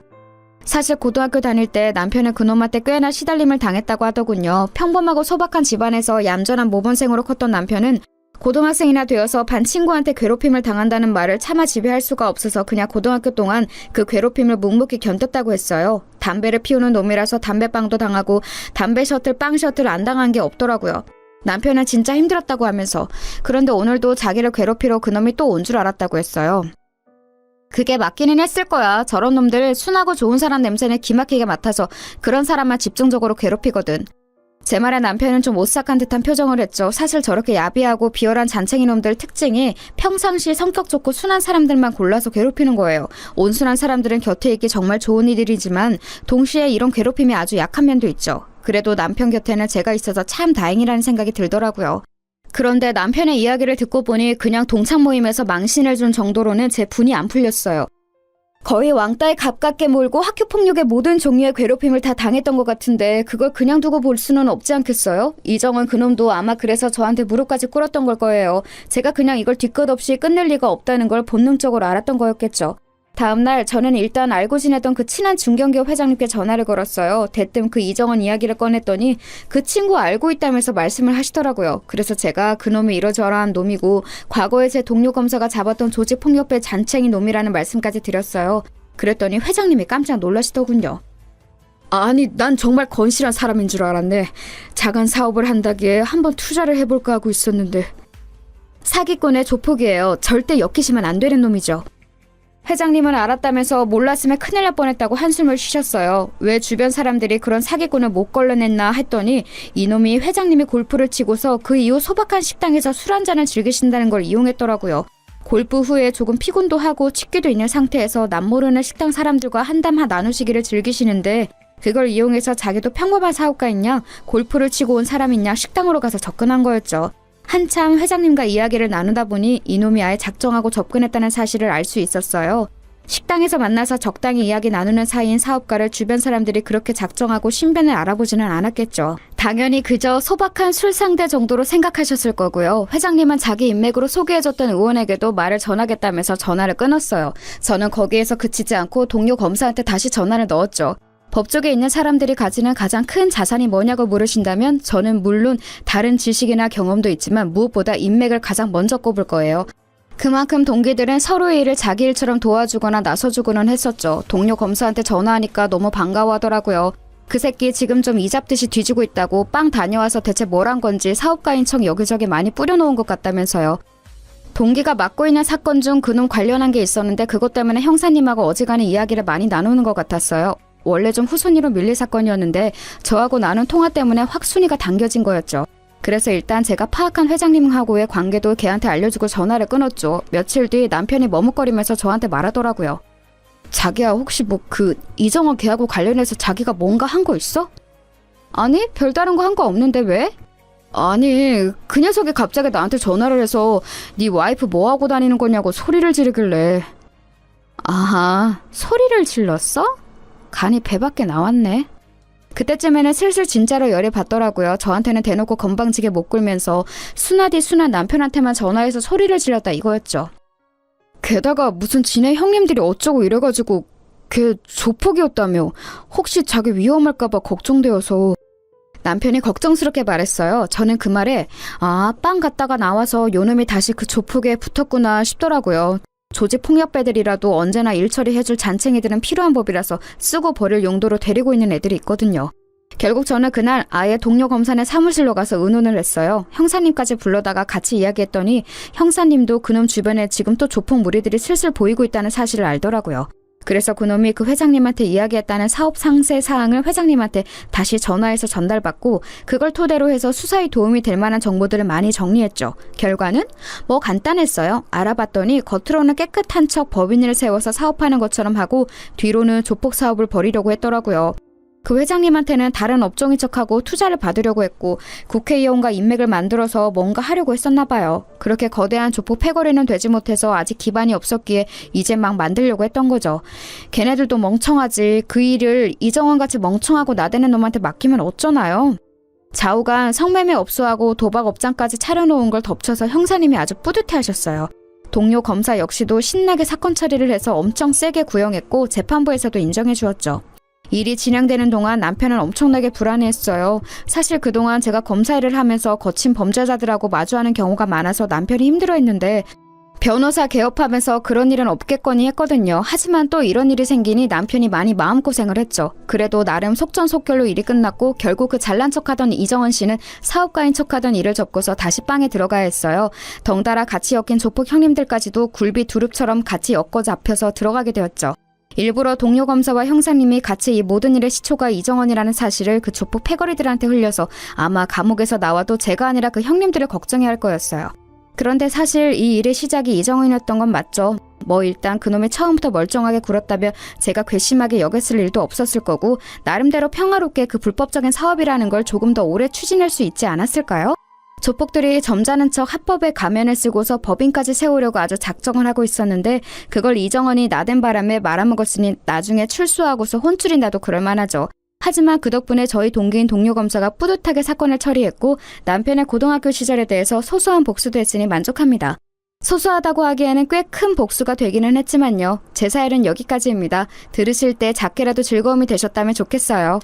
사실 고등학교 다닐 때 남편은 그놈한테 꽤나 시달림을 당했다고 하더군요. 평범하고 소박한 집안에서 얌전한 모범생으로 컸던 남편은 고등학생이나 되어서 반 친구한테 괴롭힘을 당한다는 말을 차마 지배할 수가 없어서 그냥 고등학교 동안 그 괴롭힘을 묵묵히 견뎠다고 했어요. 담배를 피우는 놈이라서 담배빵도 당하고 담배 셔틀, 빵 셔틀 안 당한 게 없더라고요. 남편은 진짜 힘들었다고 하면서. 그런데 오늘도 자기를 괴롭히러 그놈이 또 온 줄 알았다고 했어요. 그게 맞기는 했을 거야. 저런 놈들 순하고 좋은 사람 냄새는 기막히게 맡아서 그런 사람만 집중적으로 괴롭히거든. 제 말에 남편은 좀 오싹한 듯한 표정을 했죠. 사실 저렇게 야비하고 비열한 잔챙이 놈들 특징이 평상시 성격 좋고 순한 사람들만 골라서 괴롭히는 거예요. 온순한 사람들은 곁에 있기 정말 좋은 이들이지만 동시에 이런 괴롭힘이 아주 약한 면도 있죠. 그래도 남편 곁에는 제가 있어서 참 다행이라는 생각이 들더라고요. 그런데 남편의 이야기를 듣고 보니 그냥 동창 모임에서 망신을 준 정도로는 제 분이 안 풀렸어요. 거의 왕따에 가깝게 몰고 학교폭력의 모든 종류의 괴롭힘을 다 당했던 것 같은데 그걸 그냥 두고 볼 수는 없지 않겠어요? 이정은 그놈도 아마 그래서 저한테 무릎까지 꿇었던 걸 거예요. 제가 그냥 이걸 뒤끝없이 끝낼 리가 없다는 걸 본능적으로 알았던 거였겠죠. 다음날 저는 일단 알고 지내던 그 친한 중견기업 회장님께 전화를 걸었어요. 대뜸 그 이정은 이야기를 꺼냈더니 그 친구 알고 있다면서 말씀을 하시더라고요. 그래서 제가 그놈이 이러저러한 놈이고 과거에 제 동료 검사가 잡았던 조직폭력배 잔챙이 놈이라는 말씀까지 드렸어요. 그랬더니 회장님이 깜짝 놀라시더군요. 아니, 난 정말 건실한 사람인 줄 알았네. 작은 사업을 한다기에 한번 투자를 해볼까 하고 있었는데. 사기꾼의 조폭이에요. 절대 엮이시면 안 되는 놈이죠. 회장님은 알았다면서 몰랐으면 큰일 날 뻔했다고 한숨을 쉬셨어요. 왜 주변 사람들이 그런 사기꾼을 못 걸러냈나 했더니 이놈이 회장님이 골프를 치고서 그 이후 소박한 식당에서 술 한잔을 즐기신다는 걸 이용했더라고요. 골프 후에 조금 피곤도 하고 취기도 있는 상태에서 남모르는 식당 사람들과 한담 나누시기를 즐기시는데 그걸 이용해서 자기도 평범한 사업가이냐 골프를 치고 온 사람이냐 식당으로 가서 접근한 거였죠. 한참 회장님과 이야기를 나누다 보니 이놈이 아예 작정하고 접근했다는 사실을 알 수 있었어요. 식당에서 만나서 적당히 이야기 나누는 사이인 사업가를 주변 사람들이 그렇게 작정하고 신변을 알아보지는 않았겠죠. 당연히 그저 소박한 술 상대 정도로 생각하셨을 거고요. 회장님은 자기 인맥으로 소개해줬던 의원에게도 말을 전하겠다면서 전화를 끊었어요. 저는 거기에서 그치지 않고 동료 검사한테 다시 전화를 넣었죠. 법조계에 있는 사람들이 가지는 가장 큰 자산이 뭐냐고 물으신다면 저는 물론 다른 지식이나 경험도 있지만 무엇보다 인맥을 가장 먼저 꼽을 거예요. 그만큼 동기들은 서로의 일을 자기 일처럼 도와주거나 나서주고는 했었죠. 동료 검사한테 전화하니까 너무 반가워하더라고요. 그 새끼 지금 좀 이잡듯이 뒤지고 있다고 빵 다녀와서 대체 뭘 한 건지 사업가인 척 여기저기 많이 뿌려놓은 것 같다면서요. 동기가 맡고 있는 사건 중 그놈 관련한 게 있었는데 그것 때문에 형사님하고 어지간히 이야기를 많이 나누는 것 같았어요. 원래 좀 후순위로 밀릴 사건이었는데 저하고 나눈 통화 때문에 확 순위가 당겨진 거였죠. 그래서 일단 제가 파악한 회장님하고의 관계도 걔한테 알려주고 전화를 끊었죠. 며칠 뒤 남편이 머뭇거리면서 저한테 말하더라고요. 자기야 혹시 이정원 걔하고 관련해서 자기가 뭔가 한 거 있어? 아니 별다른 거 한 거 없는데 왜? 아니 그 녀석이 갑자기 나한테 전화를 해서 네 와이프 뭐하고 다니는 거냐고 소리를 지르길래. 아하 소리를 질렀어? 간이 배밖에 나왔네. 그때쯤에는 슬슬 진짜로 열이 받더라고요. 저한테는 대놓고 건방지게 못 굴면서 순하디 순한 남편한테만 전화해서 소리를 질렀다 이거였죠. 게다가 무슨 지네 형님들이 어쩌고 이래가지고 걔 조폭이었다며. 혹시 자기 위험할까봐 걱정되어서. 남편이 걱정스럽게 말했어요. 저는 그 말에 빵 갔다가 나와서 요놈이 다시 그 조폭에 붙었구나 싶더라고요. 조직폭력배들이라도 언제나 일 처리해줄 잔챙이들은 필요한 법이라서 쓰고 버릴 용도로 데리고 있는 애들이 있거든요. 결국 저는 그날 아예 동료 검사네 사무실로 가서 의논을 했어요. 형사님까지 불러다가 같이 이야기했더니 형사님도 그놈 주변에 지금 또 조폭 무리들이 슬슬 보이고 있다는 사실을 알더라고요. 그래서 그놈이 그 회장님한테 이야기했다는 사업 상세 사항을 회장님한테 다시 전화해서 전달받고 그걸 토대로 해서 수사에 도움이 될 만한 정보들을 많이 정리했죠. 결과는 뭐 간단했어요. 알아봤더니 겉으로는 깨끗한 척 법인을 세워서 사업하는 것처럼 하고 뒤로는 조폭 사업을 벌이려고 했더라고요. 그 회장님한테는 다른 업종인 척하고 투자를 받으려고 했고 국회의원과 인맥을 만들어서 뭔가 하려고 했었나 봐요. 그렇게 거대한 조폭 패거리는 되지 못해서 아직 기반이 없었기에 이제 막 만들려고 했던 거죠. 걔네들도 멍청하지. 그 일을 이정원같이 멍청하고 나대는 놈한테 맡기면 어쩌나요? 좌우간 성매매 업소하고 도박 업장까지 차려놓은 걸 덮쳐서 형사님이 아주 뿌듯해하셨어요. 동료 검사 역시도 신나게 사건 처리를 해서 엄청 세게 구형했고 재판부에서도 인정해 주었죠. 일이 진행되는 동안 남편은 엄청나게 불안해했어요. 사실 그동안 제가 검사 일을 하면서 거친 범죄자들하고 마주하는 경우가 많아서 남편이 힘들어했는데 변호사 개업하면서 그런 일은 없겠거니 했거든요. 하지만 또 이런 일이 생기니 남편이 많이 마음고생을 했죠. 그래도 나름 속전속결로 일이 끝났고 결국 그 잘난 척하던 이정원 씨는 사업가인 척하던 일을 접고서 다시 빵에 들어가야 했어요. 덩달아 같이 엮인 조폭 형님들까지도 굴비 두릅처럼 같이 엮어 잡혀서 들어가게 되었죠. 일부러 동료 검사와 형사님이 같이 이 모든 일의 시초가 이정원이라는 사실을 그 조폭 패거리들한테 흘려서 아마 감옥에서 나와도 제가 아니라 그 형님들을 걱정해야 할 거였어요. 그런데 사실 이 일의 시작이 이정원이었던 건 맞죠. 뭐 일단 그놈이 처음부터 멀쩡하게 굴었다면 제가 괘씸하게 여겼을 일도 없었을 거고 나름대로 평화롭게 그 불법적인 사업이라는 걸 조금 더 오래 추진할 수 있지 않았을까요? 조폭들이 점잖은 척 합법의 가면을 쓰고서 법인까지 세우려고 아주 작정을 하고 있었는데 그걸 이정원이 나댄 바람에 말아먹었으니 나중에 출소하고서 혼쭐이 나도 그럴만하죠. 하지만 그 덕분에 저희 동기인 동료 검사가 뿌듯하게 사건을 처리했고 남편의 고등학교 시절에 대해서 소소한 복수도 했으니 만족합니다. 소소하다고 하기에는 꽤 큰 복수가 되기는 했지만요. 제 사연은 여기까지입니다. 들으실 때 작게라도 즐거움이 되셨다면 좋겠어요.